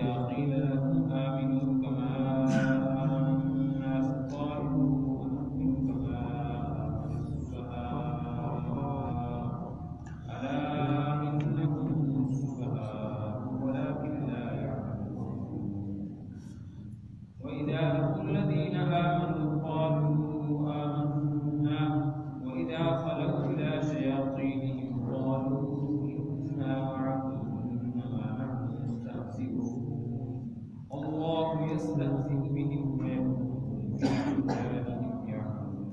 وإذا قيل لهم آمنوا كما آمن الناس قالوا أنؤمن كما آمن السفهاء ألا إنهم السفهاء ولكن لا يعلمون وإذا لقوا الذين آمنوا قالوا آمنا وإذا خلوا إلى شياطينهم قالوا إنا معكم إنما نحن مستهزئون الله يستهزئ بهم ويمكرون في طغيانهم يعمهون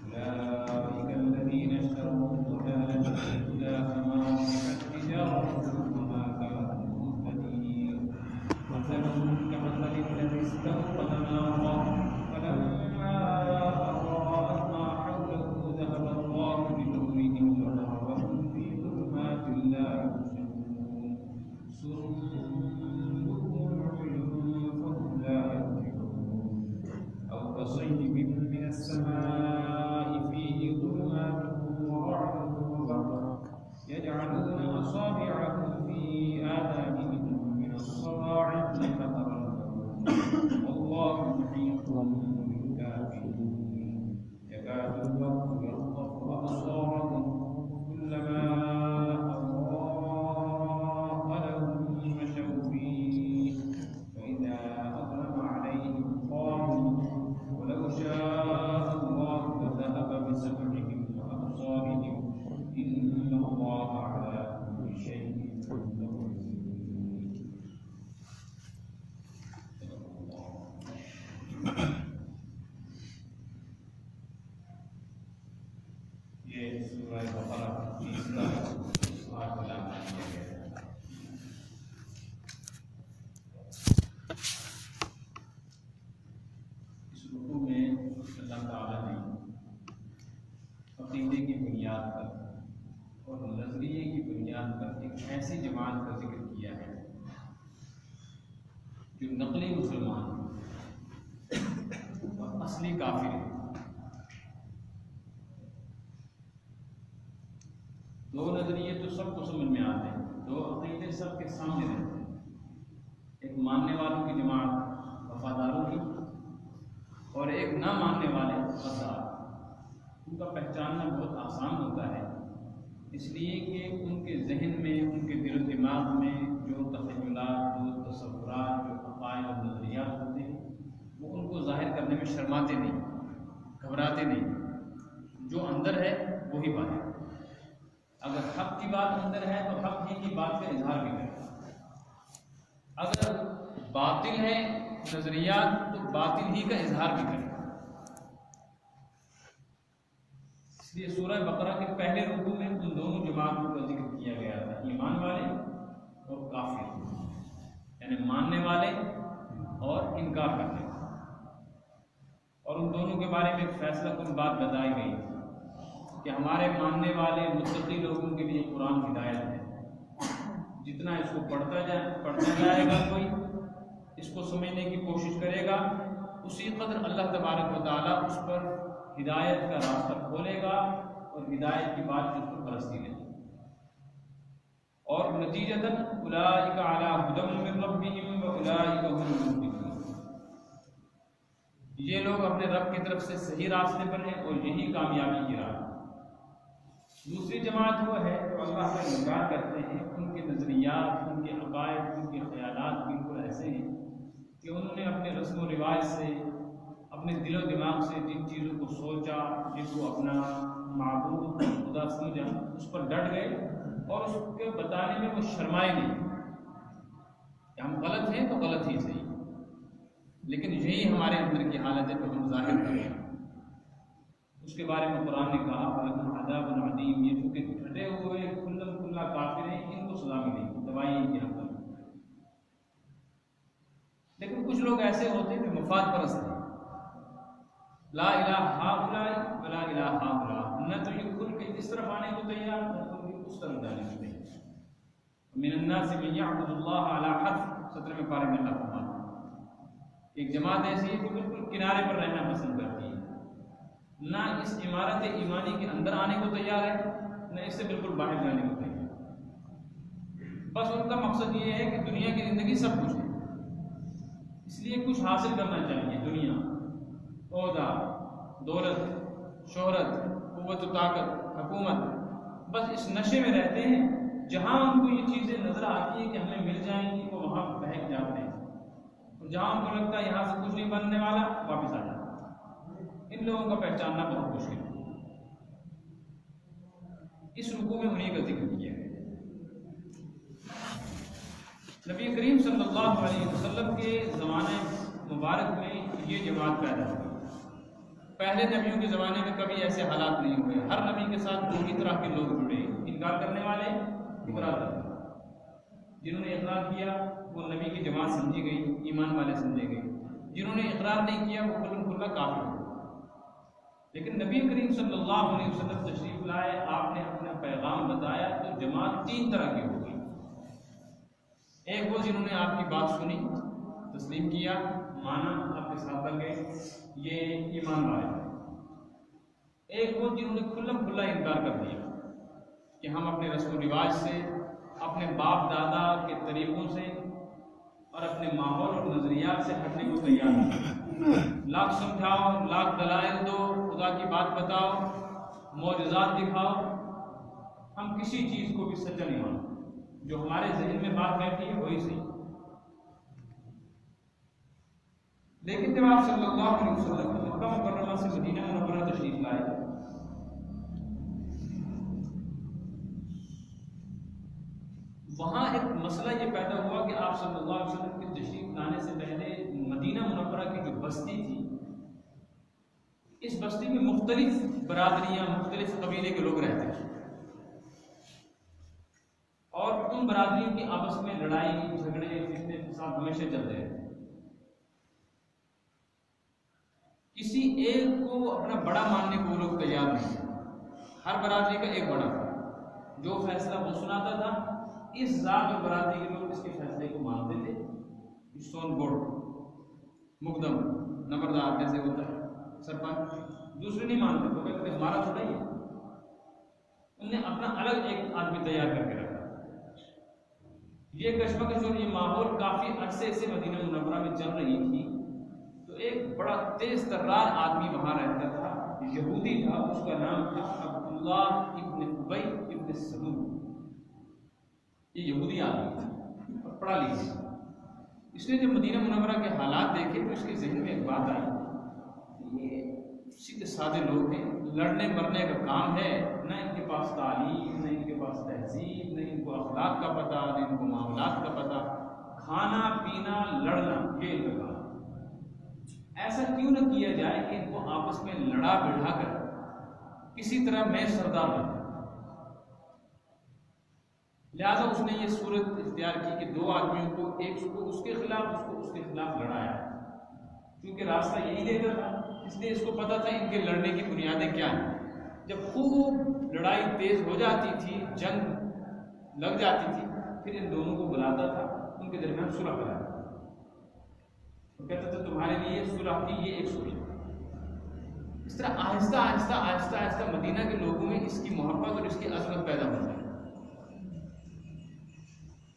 أولئك الذين اشتروا الضلالة بالهدى فما ربحت تجارتهم وما كانوا مهتدين مثلهم كمثل الذي استوقد نارا فلما أضاءت ما حوله ذهب الله بنورهم وتركهم في ظلمات لا يبصرون صم بكم عمي فهم لا يرجعون أو كصيب من السماء فيه ظلمات ورعد وبرق يجعلون أصابعهم في آذانهم من الصواعق حذر الموت والله محيط بالكافرين يكاد البرق يخطف أبصارهم كلما أضاء لهم مشوا فيه وإذا أظلم عليهم قاموا ولو شاء الله لذهب بسمعهم وأبصارهم إن الله على كل شيء قدير. یہ سورہ بقرہ کی تیسرا آیت تلاوت کیا گیا ہے. اس رکوع میں اللہ تعالیٰ نے عقیدے کی بنیاد پر اور نظریے کی بنیاد پر ایک ایسی جماعت کا ذکر کیا ہے جو نقلی مسلمان اور اصلی کافر ہیں. دو نظریے تو سب کو سمجھ میں آتے ہیں, دو عقیدے سب کے سامنے رہتے ہیں. ایک ماننے والوں کی جماعت وفاداروں کی اور ایک نہ ماننے والے غدار. ان کا پہچاننا بہت آسان ہوتا ہے اس لیے کہ ان کے ذہن میں, ان کے دل و دماغ میں جو تخیلات, جو تصورات, جو عقائد اور نظریات ہوتے ہیں وہ ان کو ظاہر کرنے میں شرماتے نہیں, گھبراتے نہیں. جو اندر ہے وہی بات ہے. اگر حق کی بات اندر ہے تو حق ہی کی بات کا اظہار بھی کرے. اگر باطل ہے نظریات تو باطل ہی کا اظہار بھی کرے. اس لیے سورہ بقرہ کے پہلے رکوع میں ان دونوں جماعتوں کا ذکر کیا گیا تھا, ایمان والے اور کافر, یعنی ماننے والے اور انکار کرنے والے. اور ان دونوں کے بارے میں ایک فیصلہ کن بات بتائی گئی کہ ہمارے ماننے والے متقی لوگوں کے لیے قرآن ہدایت ہے. جتنا اس کو پڑھتا جائے گا کوئی, اس کو سمجھنے کی کوشش کرے گا, اسی قدر اللہ تبارک و تعالیٰ اس پر ہدایت کا راستہ کھولے گا اور ہدایت کی بات اس کو پرستی لے گا. اور نتیجتاً اولئک علی ھدی من ربہم واولئک هم المفلحون. یہ لوگ اپنے رب کی طرف سے صحیح راستے پر ہیں اور یہی کامیابی کی راہ. دوسری جماعت وہ ہے جو اللہ کا انکار کرتے ہیں. ان کے نظریات, ان کے عقائد, ان کے خیالات بالکل ایسے ہیں کہ انہوں نے اپنے رسم و رواج سے, اپنے دل و دماغ سے جن چیزوں کو سوچا, جن کو اپنا معبود خدا سمجھا, اس پر ڈٹ گئے اور اس کے بتانے میں وہ شرمائے نہیں کہ ہم غلط ہیں تو غلط ہی صحیح, لیکن یہی ہمارے اندر کی حالت ہے جو ہم ظاہر کریں. اس کے بارے میں قرآن نے کہا فَلَكُمْ عَذَابٌ عَظِيمٌ. یہ چونکہ ڈھٹے ہوئے کھلم کھلا کافر ہیں, ان کو سزا ملے گی, دوائی ان کے حق میں. لیکن کچھ لوگ ایسے ہوتے ہیں جو مفاد پرست ہیں, لا الہ ہؤلاء ولا الہ ہؤلاء, نہ تو یہ کھل کے اس طرف آنے کو تیار, نہ کھل کے اس طرف جانے کو تیار. من الناس من يعبد الله على حرف, 17ویں پارے میں اللہ فرماتا ہے ایک جماعت ایسی ہے جو بالکل کنارے پر رہنا پسند کرتی ہے, نہ اس عمارت ایمانی کے اندر آنے کو تیار ہے, نہ اس سے بالکل باہر جانے کو تیار. بس ان کا مقصد یہ ہے کہ دنیا کی زندگی سب کچھ ہے. اس لیے کچھ حاصل کرنا چاہیے، دنیا، عہدہ، دولت، شہرت، قوت و طاقت، حکومت، بس اس نشے میں رہتے ہیں. جہاں ان کو یہ چیزیں نظر آتی ہیں کہ ہمیں مل جائیں گی وہ وہاں بہک جاتے ہیں، اور جہاں ان کو لگتا ہے یہاں سے کچھ نہیں بننے والا واپس آ جاتے ہیں. ان لوگوں کا پہچاننا بہت مشکل ہے. اس رکوع میں انہیں کا ذکر کیا ہے. نبی کریم صلی اللہ علیہ وسلم کے زمانے مبارک میں یہ جماعت پیدا ہوئی. پہلے نبیوں کے زمانے میں کبھی ایسے حالات نہیں ہوئے. ہر نبی کے ساتھ دو ہی طرح کے لوگ جڑے، انکار کرنے والے، اقرار کرنے والے. جنہوں نے اقرار کیا وہ نبی کی جماعت سمجھی گئی، ایمان والے سمجھے گئے. جنہوں نے اقرار نہیں کیا وہ کلم کھلا کافر ہوئے. لیکن نبی کریم صلی اللہ علیہ وسلم تشریف لائے، آپ نے اپنا پیغام بتایا تو جماعت تین طرح کی ہو گئی. ایک وہ جنہوں نے آپ کی بات سنی، تسلیم کیا، مانا، آپ کے ساتھ لگ گئے، یہ ایمان والے. ایک وہ جنہوں نے کھلم کھلا انکار کر دیا کہ ہم اپنے رسم و رواج سے، اپنے باپ دادا کے طریقوں سے اور اپنے ماحول اور نظریات سے ہٹنے کو تیار ہیں. لاکھ سمجھاؤ، لاکھ دلائل دو، خدا کی بات بتاؤ، معجزات دکھاؤ، ہم کسی چیز کو بھی سچا نہیں مانتے. جو ہمارے ذہن میں بات بیٹھی ہے وہی صحیح. لیکن جب آپ صلی اللہ علیہ وسلم مکہ مکرمہ سے مدینہ منورہ تشریف لائے، وہاں ایک مسئلہ یہ پیدا ہوا کہ آپ صلی اللہ علیہ وسلم کے تشریف لانے سے پہلے مدینہ منورہ کی جو بستی تھی، اس بستی میں مختلف برادریاں، مختلف قبیلے کے لوگ رہتے تھے، اور ان برادریوں کی آپس میں لڑائی جھگڑے فتنے فساد ہمیشہ چلتے رہتے. کسی ایک کو اپنا بڑا ماننے کو وہ لوگ تیار نہیں تھے. ہر برادری کا ایک بڑا تھا، جو فیصلہ وہ سناتا تھا اس ذات اور برادری کے لوگ اس کے فیصلے کو مانتے تھے. سون بورڈ، مقدم، نمبردار جیسے ہوتا ہے سرپنچ، دوسرے نہیں مانتے، وہ کہتے ہمارا تھوڑا ہی ہے. انہوں نے اپنا الگ ایک آدمی تیار کر کے رکھا. یہ کشمکش اور یہ ماحول کافی عرصے سے مدینہ منورہ میں چل رہی تھی. تو ایک بڑا تیز ترار آدمی وہاں رہتا تھا، یہودی تھا، اس کا نام تھا عبداللہ ابن ابی ابن سلول. یہ یہودی آدمی تھا اور پڑھا لکھا. اس نے جب مدینہ منورہ کے حالات دیکھے تو اس کے ذہن میں ایک بات آئی، یہ سیدھے سادے لوگ ہیں، لڑنے مرنے کا کام ہے، نہ ان کے پاس تعلیم، نہ ان کے پاس تہذیب، نہ ان کو اخلاق کا پتہ، نہ ان کو معاملات کا پتہ، کھانا پینا لڑنا یہ ان کا کام. ایسا کیوں نہ کیا جائے کہ ان کو آپس میں لڑا بڑھا کر کسی طرح میں سردار بن. لہٰذا اس نے یہ صورت اختیار کی کہ دو آدمیوں کو، ایک کو اس کے خلاف، اس کو اس کے خلاف لڑایا. کیونکہ راستہ یہی دیتا تھا، اس لیے اس کو پتا تھا ان کے لڑنے کی بنیادیں کیا ہیں. جب خوب لڑائی تیز ہو جاتی تھی، جنگ لگ جاتی تھی، پھر ان دونوں کو بلاتا تھا، ان کے درمیان صلح کراتا تھا. کہتا تھا تمہارے لیے صلح کی یہ ایک صورت. اس طرح آہستہ آہستہ آہستہ آہستہ مدینہ کے لوگوں میں اس کی محبت اور اس کی عظمت پیدا ہو گئی.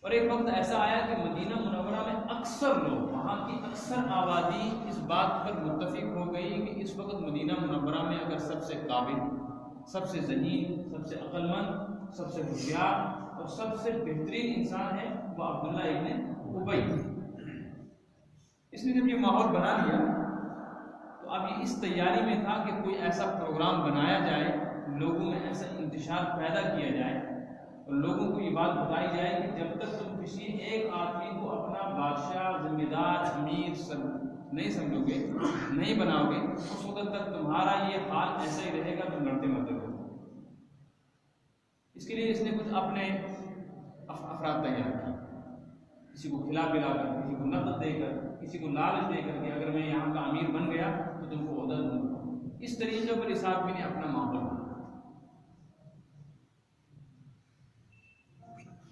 اور ایک وقت ایسا آیا کہ مدینہ منورہ میں اکثر لوگ، وہاں کی اکثر آبادی اس بات پر متفق ہو گئی کہ اس وقت مدینہ منورہ میں اگر سب سے قابل، سب سے ذہین، سب سے عقل مند، سب سے ہوشیار اور سب سے بہترین انسان ہے وہ عبداللہ ابن ابی. اس نے جب یہ ماحول بنا لیا تو اب یہ اس تیاری میں تھا کہ کوئی ایسا پروگرام بنایا جائے، لوگوں میں ایسا انتشار پیدا کیا جائے اور لوگوں کو یہ بات بتائی جائے کہ جب تک تم کسی ایک آدمی کو اپنا بادشاہ، ذمہ دار، امیر نہیں سمجھو گے، نہیں بناؤ گے، اس وقت تک تمہارا یہ حال ایسا ہی رہے گا، تم لڑتے مرتے رہو. اس کے لیے اس نے کچھ اپنے افراد تیار کیے، کسی کو کھلا پلا کر، کسی کو نقد دے کر، کسی کو لالچ دے کر کہ اگر میں یہاں کا امیر بن گیا تو تم کو عہدہ دوں گا. اس طریقے پر اس آدمی نے اپنا ماحول بنایا.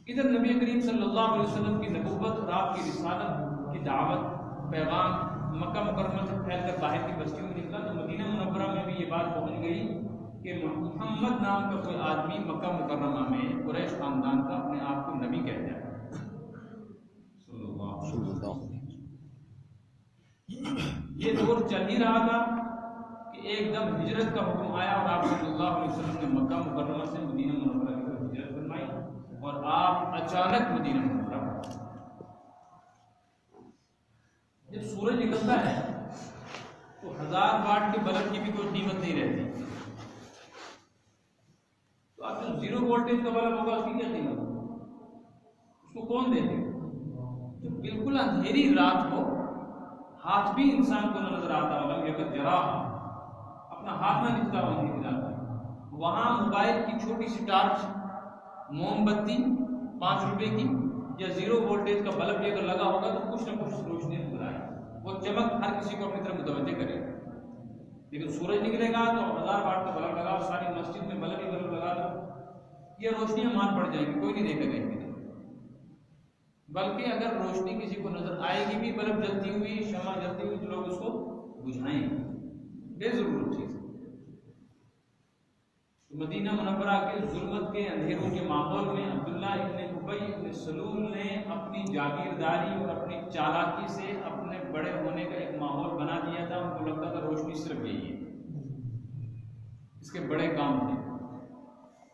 ادھر نبی کریم صلی اللہ علیہ وسلم کی نبوت اور آپ کی رسالت کی دعوت، پیغام مکہ مکرمہ سے پھیل کر باہر کی بستیوں میں نکلا تو مدینہ منورہ میں بھی یہ بات پہنچ گئی کہ محمد نام کا کوئی آدمی مکہ مکرمہ میں قریش خاندان کا اپنے آپ کو نبی کہتا ہے. صلی اللہ علیہ یہ دور چل ہی رہا تھا کہ ایک دم ہجرت کا حکم آیا اور آپ صلی اللہ علیہ وسلم نے مکہ مکرمہ سے مدینہ منورہ کی طرف ہجرت فرمائی اور آپ اچانک مدینہ منورہ پہنچے۔ جب سورج نکلتا ہے تو 1000 واٹ کے بلب کی بھی کوئی قیمت نہیں رہتی، تو آپ جو 0 وولٹیج کا بلب ہوگا اس کی کیا قیمت ہوگی؟ اس کو کون دیتے گا؟ جب بالکل اندھیری رات ہو، ہاتھ بھی انسان کو نہ نظر آتا ہوگا، اگر جرا اپنا ہاتھ نہ دکھتا ہو اندھیری رات میں، وہاں موبائل کی چھوٹی سی ٹارچ، موم بتی 5 روپے کی یا 0 وولٹیج کا بلب بھی اگر لگا ہوگا تو کچھ نہ کچھ روشنی نظر آئے، وہ چمک ہر کسی کو اپنی طرف متوجہ کرے گا۔ لیکن سورج نکلے گا تو 1000 واٹ کا بلب لگا، ساری مسجد میں بلب ہی بلب لگا دو، یہ روشنیاں مان پڑ جائیں گی، کوئی نہیں دیکھے گا۔ بلکہ اگر روشنی کسی کو نظر آئے گی بھی بلب جلتی ہوئی، شمع جلتی ہوئی، تو لوگ اس کو بجھائیں گے، بے ضرورت چیز۔ مدینہ منورہ کے ظلمت کے اندھیروں کے ماحول میں عبداللہ ابن ابی ابن سلول نے اپنی جاگیرداری اور اپنی چالاکی سے اپنے بڑے ہونے کا ایک ماحول بنا دیا تھا۔ ان کو لگتا تھا روشنی صرف یہی ہے، اس کے بڑے کام تھے،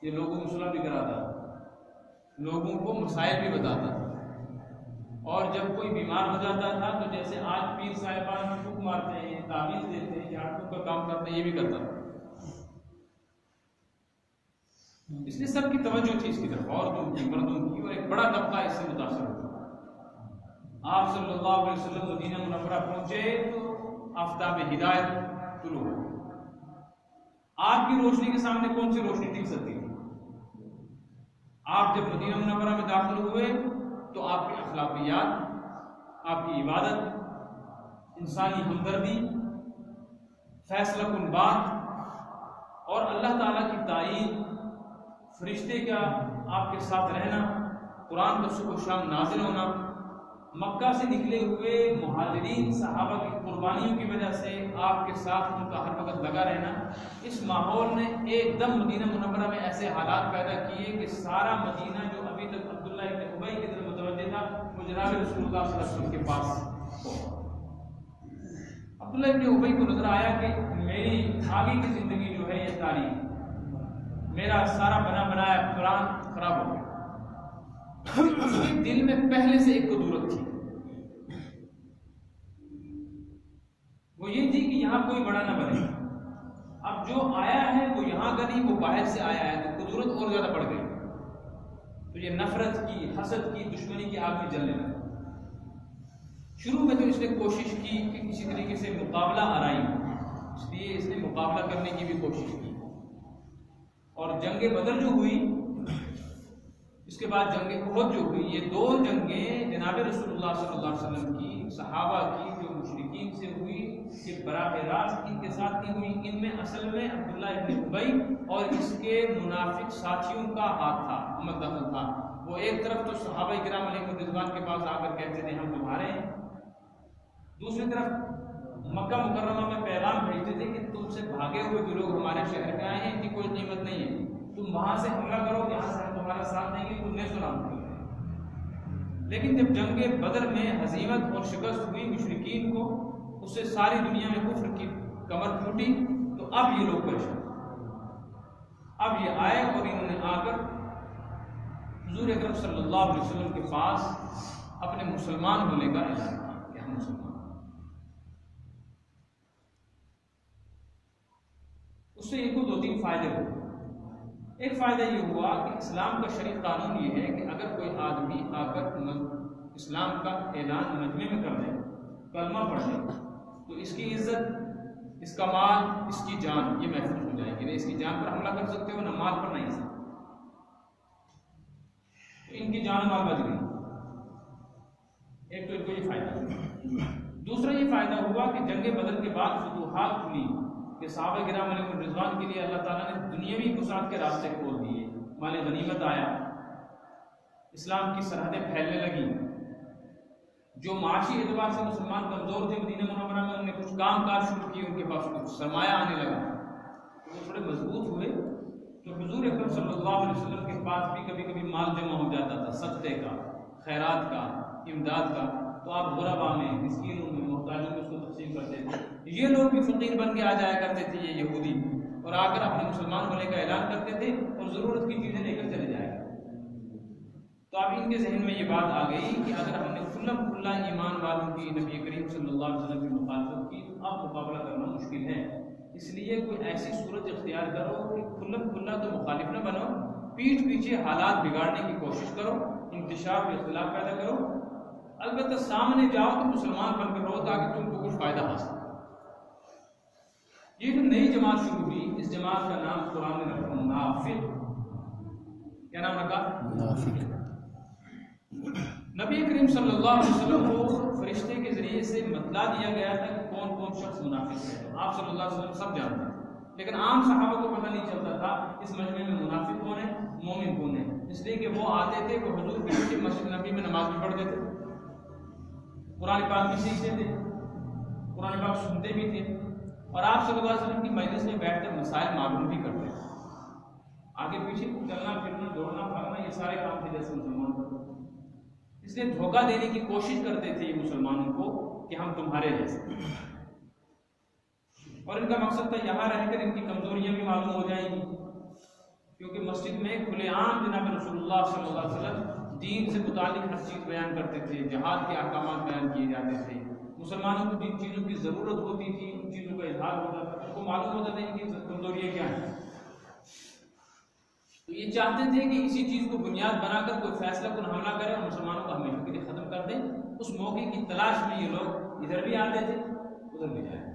یہ لوگوں کو صلح بھی کراتا تھا، لوگوں کو مسائل بھی بتاتا تھا، اور جب کوئی بیمار ہو جاتا تھا تو جیسے آج پیر صاحبان پھونک مارتے ہیں، تعویذ دیتے ہیں، جھاڑ پھونک کا کام کرتے ہیں، یہ بھی کرتا تھا۔ اس لیے سب کی توجہ تھی اس کی طرف، عورتوں کی، مردوں کی، اور ایک بڑا طبقہ اس سے متاثر ہوا۔ آپ صلی اللہ علیہ وسلم مدینہ منورہ پہنچے تو آفتاب ہدایت طلوع ہوا۔ آپ کی روشنی کے سامنے کون سی روشنی ٹک سکتی تھی؟ آپ جب مدینہ منورہ میں داخل ہوئے تو آپ کی اخلاقیات، آپ کی عبادت، انسانی ہمدردی، فیصلہ کن بات اور اللہ تعالیٰ کی تائید، فرشتے کا آپ کے ساتھ رہنا، قرآن کا صبح و شام نازل ہونا، مکہ سے نکلے ہوئے مہاجرین صحابہ کی قربانیوں کی وجہ سے آپ کے ساتھ ان کا ہر وقت لگا رہنا، اس ماحول نے ایک دم مدینہ منورہ میں ایسے حالات پیدا کیے کہ سارا مدینہ جو ابھی تک عبداللہ ابن ابی کی طرف متوجہ تھا وہ جناب رسول اللہ صلی اللہ علیہ وسلم کے پاس ہو۔ عبداللہ ابن ابی کو نظر آیا کہ میری آگے کی زندگی جو ہے یہ تاریخ، میرا سارا بنا بنایا پلان خراب ہو گیا۔ اس کے دل میں پہلے سے ایک قدورت تھی، وہ یہ تھی کہ یہاں کوئی بڑا نہ بنے، اب جو آیا ہے وہ یہاں کا نہیں، وہ باہر سے آیا ہے، تو قدورت اور زیادہ بڑھ گئی، تو یہ نفرت کی، حسد کی، دشمنی کی آگ میں جلنے لگا۔ شروع میں تو اس نے کوشش کی کہ کسی طریقے سے مقابلہ آرائی، اس لیے اس نے مقابلہ کرنے کی بھی کوشش کی، اور جنگ بدر جو ہوئی، اس کے بعد جنگ احد جو ہوئی، یہ 2 جنگیں جناب رسول اللہ صلی اللہ علیہ وسلم کی، صحابہ کی جو مشرکین سے ہوئی، کہ براہ راست ان کے ساتھ نہیں ہوئی، ان میں اصل میں عبداللہ ابن ابی اور اس کے منافق ساتھیوں کا ہاتھ تھا، عمل دخل تھا۔ وہ ایک طرف تو صحابہ کرام علیہ رضوان کے پاس آ کر کہتے تھے ہم تمہارے ہیں، دوسری طرف مکہ مکرمہ میں پیغام بھیجتے تھے کہ تم سے بھاگے ہوئے جو لوگ ہمارے شہر میں آئے ہیں ان کی کوئی قیمت نہیں ہے، تم وہاں سے حملہ کرو، یہاں سے ہم تمہارا ساتھ دیں گے، تم نے سنا ہوگا۔ لیکن جب جنگ بدر میں ہزیمت اور شکست ہوئی مشرکین کو، اس سے ساری دنیا میں کفر کی کمر پھوٹی، تو اب یہ لوگ پریشان، اب یہ آئے اور انہوں نے آ کر حضور اکرم صلی اللہ علیہ وسلم کے پاس اپنے مسلمان ہونے کا اعلان کیا کہ ہم مسلمان۔ اس سے ان کو 2-3 فائدے ہوئے۔ ایک فائدہ یہ ہوا کہ اسلام کا شرعی قانون یہ ہے کہ اگر کوئی آدمی آ کر اسلام کا اعلان مجمع میں کر دے، کلمہ پڑھ دے، تو اس کی عزت، اس کا مال، اس کی جان یہ محفوظ ہو جائے گی، نہ اس کی جان پر حملہ کر سکتے ہو، نہ مال پر، نہ حصہ۔ تو ان کی جان و مال بچ گئی، ایک تو ان کو یہ فائدہ ہوا۔ دوسرا یہ فائدہ ہوا کہ جنگ بدر کے بعد فتوحات کھلی کہ صحابہ کرام علیہ رضوان کے لیے اللہ تعالیٰ نے دنیاوی وسعت کے راستے کھول دیے، مال غنیمت آیا، اسلام کی سرحدیں پھیلنے لگیں، جو معاشی اعتبار سے مسلمان کمزور تھے مدینہ منورہ میں، انہوں نے کچھ کام کاج شروع کیے، ان کے پاس کچھ سرمایہ آنے لگا، وہ تھوڑے مضبوط ہوئے، تو حضور اکرم صلی اللہ علیہ وسلم کے پاس بھی کبھی کبھی مال جمع ہو جاتا تھا، صدقے کا، خیرات کا، امداد کا، تو آپ غربا میں، مسکینوں میں، محتاجوں میں اس کو تقسیم کرتے تھے. یہ لوگ بھی فقیر بن کے آ جایا کرتے تھے، یہ یہودی، اور آ کر اپنے مسلمان ہونے کا اعلان کرتے تھے اور ضرورت کی چیزیں لے کر چلے جائے گا. تو اب ان کے ذہن میں یہ بات آ گئی کہ اگر ہم نے کھلم کھلا ایمان والوں کی، نبی کریم صلی اللہ علیہ وسلم کی مخالفت کی تو اب مقابلہ کرنا مشکل ہے. اس لیے کوئی ایسی صورت اختیار کرو کہ کھلم کھلا تو مخالف نہ بنو، پیٹھ پیچھے حالات بگاڑنے کی کوشش کرو، انتشار و اختلاف پیدا کرو. البتہ سامنے جاؤ تو مسلمان بن کر رہو تاکہ تم کو کچھ فائدہ حاصل. یہ جو نئی جماعت شروع ہوئی، اس جماعت کا نام قرآن نے رکھا منافق. کیا نام رکھا؟ منافق. نبی کریم صلی اللہ علیہ وسلم کو فرشتے کے ذریعے سے مطلع دیا گیا تھا کہ کون کون شخص منافق ہے. آپ صلی اللہ علیہ وسلم سب جانتے ہیں، لیکن عام صحابہ کو پتہ نہیں چلتا تھا اس مجمع میں منافق کون ہے، مومن کون ہے. اس لیے کہ وہ آتے تھے، وہ حضور کی مسجد نبی میں نماز بھی پڑھتے تھے، قرآن پاک بھی سیکھتے تھے، قرآن پاک سنتے بھی تھے، اور آپ صلی اللہ علیہ وسلم کی مجلس میں بیٹھ کر مسائل معلوم بھی کرتے تھے. آگے پیچھے چلنا پھرنا، دوڑنا پھرنا، یہ سارے کام تھے جیسے مسلمان کرتے. اس لیے دھوکہ دینے کی کوشش کرتے تھے مسلمانوں کو کہ ہم تمہارے جیسے، اور ان کا مقصد تھا یہاں رہ کر ان کی کمزوریاں بھی معلوم ہو جائیں گی، کیونکہ مسجد میں کھلے عام جناب رسول اللہ صلی اللہ علیہ وسلم دین سے متعلق ہر چیز بیان کرتے تھے، جہاد کے احکامات بیان کیے جاتے تھے. مسلمانوں کو جن چیزوں کی ضرورت ہوتی تھی ان چیزوں کا اظہار ہوتا تھا، ان کو معلوم ہوتا تھا ان کی کمزوریاں کیا ہیں. تو یہ چاہتے تھے کہ اسی چیز کو بنیاد بنا کر کوئی فیصلہ کن حملہ کرے اور مسلمانوں کو ہمیشہ کے لیے ختم کر دیں. اس موقع کی تلاش میں یہ لوگ ادھر بھی آتے تھے، ادھر بھی جائیں.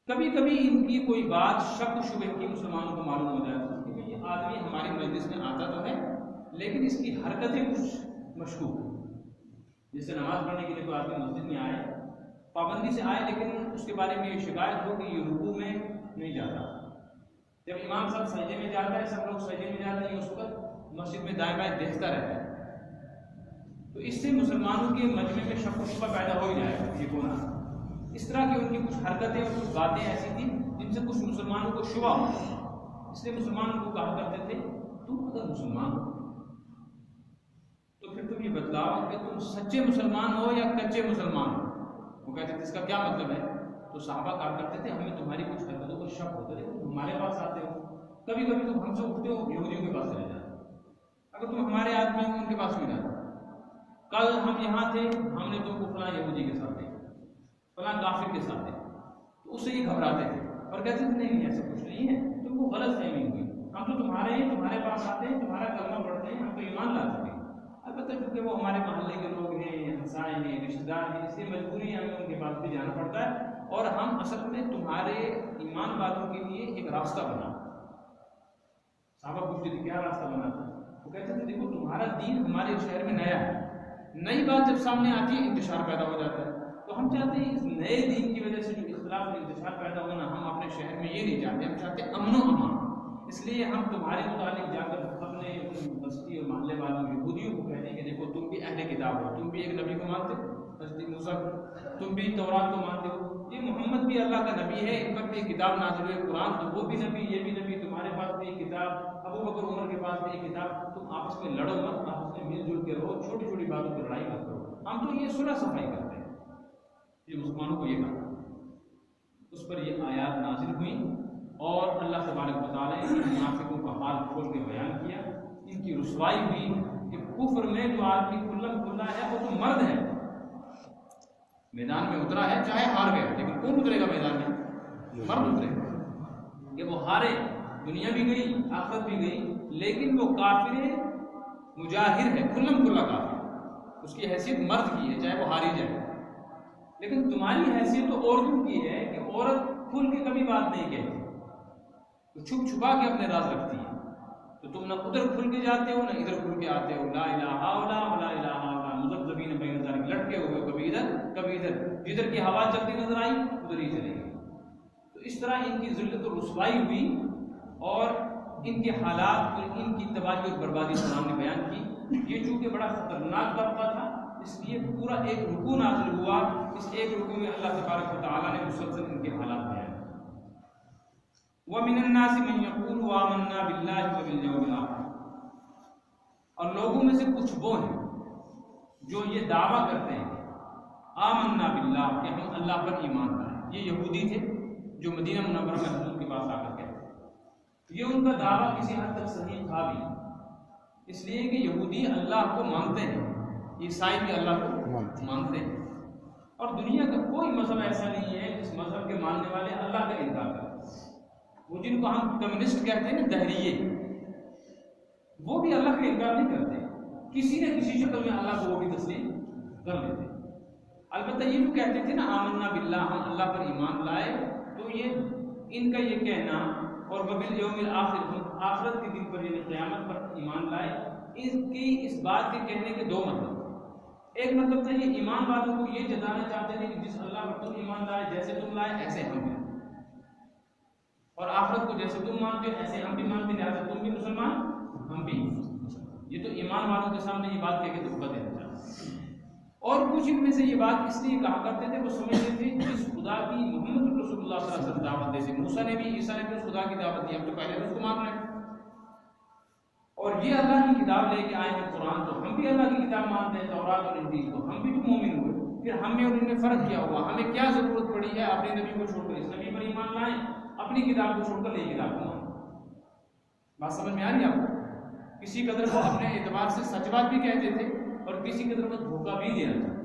کبھی کبھی ان کی کوئی بات شک و شبہ کی مسلمانوں کو معلوم ہو جاتی ہے کہ یہ آدمی ہماری مجلس میں آتا تو ہے لیکن اس کی حرکتیں کچھ مشکوک ہیں. جیسے نماز پڑھنے کے لیے کوئی آدمی مسجد میں آئے، پابندی سے آئے، لیکن اس کے بارے میں یہ شکایت ہو کہ یہ رکوع میں نہیں جاتا. جب امام صاحب سجدے میں جاتا ہے، سب لوگ سجدے میں جاتے ہیں، اس وقت مسجد میں دائیں بائیں دیکھتا رہتا ہے. تو اس سے مسلمانوں کے مجمع میں شک و شبہ پیدا ہو ہی جائے گا یہ کون ہے. اس طرح کی ان کی کچھ حرکتیں اور کچھ باتیں ایسی تھیں جن سے کچھ مسلمانوں کو شبہ ہو. اس لیے مسلمانوں کو کہا کرتے تھے تم اگر مسلمان ہو تو پھر تم یہ بتلاؤ کہ تم سچے مسلمان ہو یا کچے مسلمان ہو. وہ کہتے تھے اس کا کیا مطلب ہے؟ تو صحابہ کہا کرتے تھے ہمیں تمہاری کچھ حرکتوں پر شک ہوتا ہے، تم ہمارے پاس آتے ہو، کبھی کبھی تم ہم سے اٹھتے ہو یہودیوں کے پاس چلے جاتے ہو، اگر تم ہمارے آدمی ہو ان کے پاس بھی جاتے. کل ہم یہاں تھے، ہم نے تم کو فلاں یہودی کے ساتھ دیکھا، فلاں کافر کے ساتھ دیکھا، تو اس سے یہ گھبراتے تھے اور کہتے تھے نہیں ایسا کچھ نہیں ہے، تم کو غلط فہمی ہوئی، ہم تو تمہارے ہیں، تمہارے پاس آتے ہیں، تمہارا کلمہ پڑھتے ہیں، ہم تو ایمان لاتے ہیں. البتہ چونکہ وہ ہمارے محلے کے لوگ ہیں، ہمسائے ہیں، رشتے دار ہیں، اس لیے مجبوری ہے ہمیں ان کے پاس بھی جانا پڑتا ہے، اور ہم اصل میں تمہارے ایمان والوں کے لیے ایک راستہ بنا. صحابہ پوچھتے تھے کیا راستہ بنا تھا؟ وہ کہتے تھے دیکھو تمہارا دین ہمارے شہر میں نیا ہے، نئی بات جب سامنے آتی ہے انتشار پیدا ہو جاتا ہے. تو ہم چاہتے ہیں اس نئے دین کی وجہ سے جو اختلاف اور انتشار پیدا ہونا، ہم اپنے شہر میں یہ نہیں چاہتے، ہم چاہتے ہیں امن و امان. اس لیے ہم تمہارے متعلق جا کر اپنے بستی اور محلے والوں یہودیوں کو کہتے ہیں کہ دیکھو تم بھی اہل کتاب ہو، تم بھی ایک نبی کو مانتے ہو، حضرت موسیٰ کو، تم بھی تورات کو مانتے ہو، یہ محمد بھی اللہ کا نبی ہے، ان پر بھی کتاب نازل ہوئی قرآن، تو وہ بھی نبی یہ بھی نبی، تمہارے پاس بھی ایک کتاب، ابو بکر عمر کے پاس بھی ایک کتاب، تم آپس میں لڑو مت، آپس میں مل جل کے رہو، چھوٹی چھوٹی باتوں پر لڑائی مت کرو. ہم تو یہ صلح صفائی کرتے ہیں. یہ مسلمانوں کو یہ کہا، اس پر یہ آیات نازل ہوئیں اور اللہ تبارک و تعالیٰ نے ان منافقوں کا حال کھول کے بیان کیا. ان کی رسوائی ہوئی کہ کفر میں جو آدمی کھلم کھلا ہے وہ تو مرد ہے، میدان میں اترا ہے چاہے ہار گیا، لیکن کون اترے گا میدان میں؟ مرد اترے گا. کہ وہ ہارے، دنیا بھی گئی آخرت بھی گئی، لیکن وہ کافر مجاہر ہے، کھلم کھلا کافر، اس کی حیثیت مرد کی ہے چاہے وہ ہاری جائے. لیکن تمہاری حیثیت تو عورتوں کی ہے کہ عورت کھل کے کبھی بات نہیں کہتی، تو چھپ چھپا کے اپنے راز رکھتی ہے. تو تم نہ ادھر کھل کے جاتے ہو نہ ادھر کھل کے آتے ہو، لا الہ الا ولا الہ الا مذبذبین بین ذلک، لٹکے ہوئے کبھی ادھر کبھی ادھر، جدھر کی ہوا چلتی نظر آئی ادھر ہی چلے گی. تو اس طرح ان کی ذلت و رسوائی ہوئی اور ان کے حالات اور ان کی تباہی اور بربادی قرآن نے بیان کی. یہ چونکہ بڑا خطرناک طبقہ تھا اس لیے پورا ایک رکوع نازل ہوا. اس ایک رکوع میں اللہ تبارک و تعالیٰ نے مسلسل ان کے حالات بیان. وَمِنَ النَّاسِ مَن يَقُولُ آمَنَّا بِاللَّهِ وَبِالْيَوْمِ الْآخِرِ، اور لوگوں میں سے کچھ وہ ہیں جو یہ دعویٰ کرتے ہیں آمنا باللہ کہ ہم اللہ پر ایمان لائے. یہ یہودی تھے جو مدینہ منورہ میں حضور کے پاس آ کر کہتے ہیں. یہ ان کا دعویٰ کسی حد تک صحیح تھا بھی، اس لیے کہ یہودی اللہ کو مانتے ہیں، عیسائی بھی اللہ کو مانتے ہیں، اور دنیا کا کوئی مذہب ایسا نہیں ہے جس مذہب کے ماننے والے اللہ کا انکار کرتے. وہ جن کو ہم کمیونسٹ کہتے ہیں نا، دہریے، وہ بھی اللہ کا انکار نہیں کرتے، کسی نہ کسی شکل میں اللہ کو وہ بھی تسلیم کر لیتے. البتہ یہ جو کہتے تھے نا آمنا باللہ، ہم اللہ پر ایمان لائے، تو یہ ان کا یہ کہنا اور وبالیوم الآخر، ہم آخرت کے دن پر یعنی قیامت پر ایمان لائے، ان کی اس بات کے کہنے کے دو مطلب. ایک مطلب تھا یہ ایمان والوں کو یہ جتانا چاہتے تھے کہ جس اللہ پر تم ایمان لائے، جیسے تم لائے ایسے ہم ہیں، اور آخرت کو جیسے تم مانتے ہو ایسے ہم بھی مانتے ہیں، لہٰذا تم بھی مسلمان ہم بھی مسلمان. یہ تو ایمان والوں کے سامنے یہ بات کہہ کے دھوکہ دینا چاہتے. اور کچھ ان میں سے یہ بات اس لیے کہا کرتے تھے، وہ سمجھتے تھے جس خدا کی محمد رسول اللہ صلی اللہ علیہ وسلم دعوت دے، موسیٰ نے بھی، عیسیٰ نے بھی اس خدا کی دعوت دی، ہم تو پہلے اس کو مان رہے ہیں، اور یہ اللہ کی کتاب لے کے آئے ہیں قرآن، تو ہم بھی اللہ کی کتاب مانتے ہیں، تورات اور انجیل، تو ہم بھی تو مومن ہوئے. پھر ہم میں اور ان میں فرق کیا ہوا؟ ہمیں کیا ضرورت پڑی ہے اپنے نبی کو چھوڑ کر اس نبی پر ایمان لائیں، اپنی کتاب کو چھوڑ کر نئی کتاب کو مانیں؟ بات سمجھ میں آ رہی ہے آپ کو؟ کسی قدر کو اپنے اعتبار سے سچ بات بھی کہتے تھے اور کسی قدر کو دھوکہ بھی دینا چاہتے.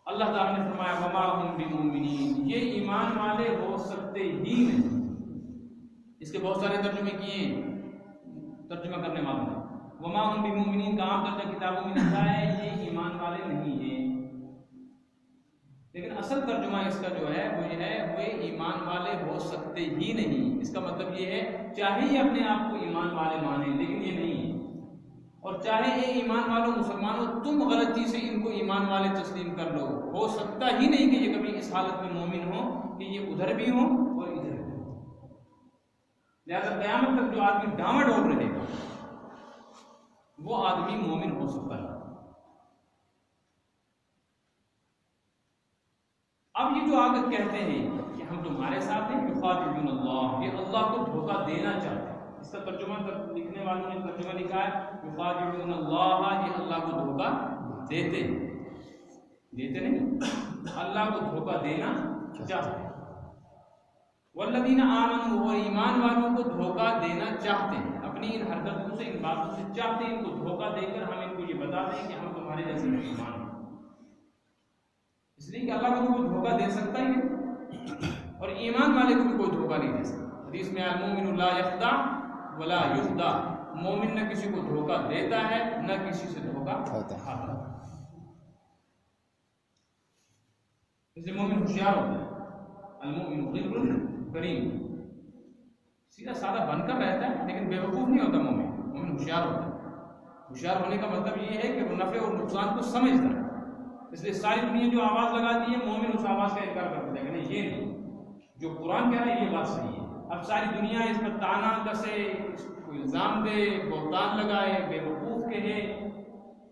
اللہ تعالیٰ نے فرمایا وما ہم بمؤمنین، یہ ایمان والے ہو سکتے ہی نہیں. اس کے بہت سارے ترجمے کیے ترجمہ کرنے والوں نے. وما ہم بمؤمنین کا عام ترجمہ کتابوں میں لکھا ہے یہ ایمان والے نہیں ہیں، لیکن اصل ترجمہ اس کا جو ہے وہ یہ ہے وہ ایمان والے ہو سکتے ہی نہیں. اس کا مطلب یہ ہے چاہے یہ اپنے آپ کو ایمان والے مانیں لیکن یہ نہیں ہے، اور چاہے اے ایمان والوں مسلمانوں تم غلطی سے ان کو ایمان والے تسلیم کر لو، ہو سکتا ہی نہیں کہ یہ کبھی اس حالت میں مومن ہو کہ یہ ادھر بھی ہوں اور ادھر بھی ہوں. لہذا قیامت تک جو آدمی ڈاما ڈول رہے گا وہ آدمی مومن ہو سکتا ہے. اب یہ جو آ کر کہتے ہیں کہ ہم تمہارے ساتھ ہیں، یخادعون اللہ، یہ اللہ کو دھوکہ دینا چاہتے ہیں. اس کا ترجمہ لکھنے والوں نے ترجمہ لکھا ہے یخادعون اللہ، یہ اللہ کو دھوکہ دیتے نہیں، اللہ کو دھوکہ دینا چاہتے ہیں. والذین آمنوا، اور ایمان والوں کو دھوکہ دینا چاہتے ہیں، اپنی ان حرکتوں سے ان باتوں سے چاہتے ہیں ان کو دھوکہ دے کر ہم ان کو یہ بتاتے ہیں کہ ہم تمہارے جیسے مسلمان ہیں. اس لیے کہ اللہ کو کوئی دھوکہ دے سکتا ہی نہیں، اور ایمان والے کو بھی کوئی دھوکہ نہیں دے سکتا. حدیث میں المؤمن لا یخدع ولا یخدع، مومن نہ کسی کو دھوکہ دیتا ہے نہ کسی سے دھوکہ کھاتا ہے. اس لیے مومن ہوشیار ہوتا ہے، المؤمن غر کریم، سیدھا سادہ بن کر رہتا ہے لیکن بے وقوف نہیں ہوتا. مومن ہوشیار ہوتا ہے. ہوشیار ہونے کا مطلب یہ ہے کہ وہ نفع اور نقصان کو سمجھتا ہے. اس لیے ساری دنیا جو آواز لگاتی ہے مومن اس آواز کا انکار کرتا ہے کہ نہیں یہ نہیں، جو قرآن کہہ رہا ہے یہ بات صحیح ہے. اب ساری دنیا اس پر تانا کسے، اس کو الزام دے، بہتان لگائے، بے وقوف کہے،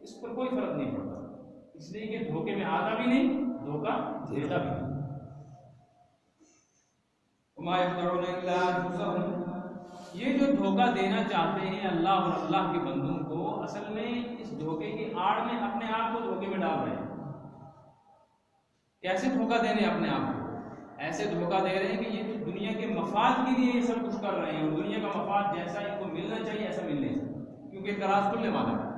اس پر کوئی فرق نہیں پڑتا، اس لیے کہ دھوکے میں آتا بھی نہیں، دھوکہ دیتا بھی نہیں. وما يخدعون الا انفسهم، یہ جو دھوکہ دینا چاہتے ہیں اللہ اور اللہ کے بندوں کو، اصل میں اس دھوکے کی آڑ میں اپنے آپ کو دھوکے میں ڈال رہے ہیں. کیسے دھوکہ دینے اپنے آپ کو؟ ایسے دھوکہ دے رہے ہیں کہ یہ تو دنیا کے مفاد کے لیے یہ سب کچھ کر رہے ہیں، اور دنیا کا مفاد جیسا ان کو ملنا چاہیے ایسا مل نہیں سکتا، کیونکہ ایک راز کھلنے والا ہے،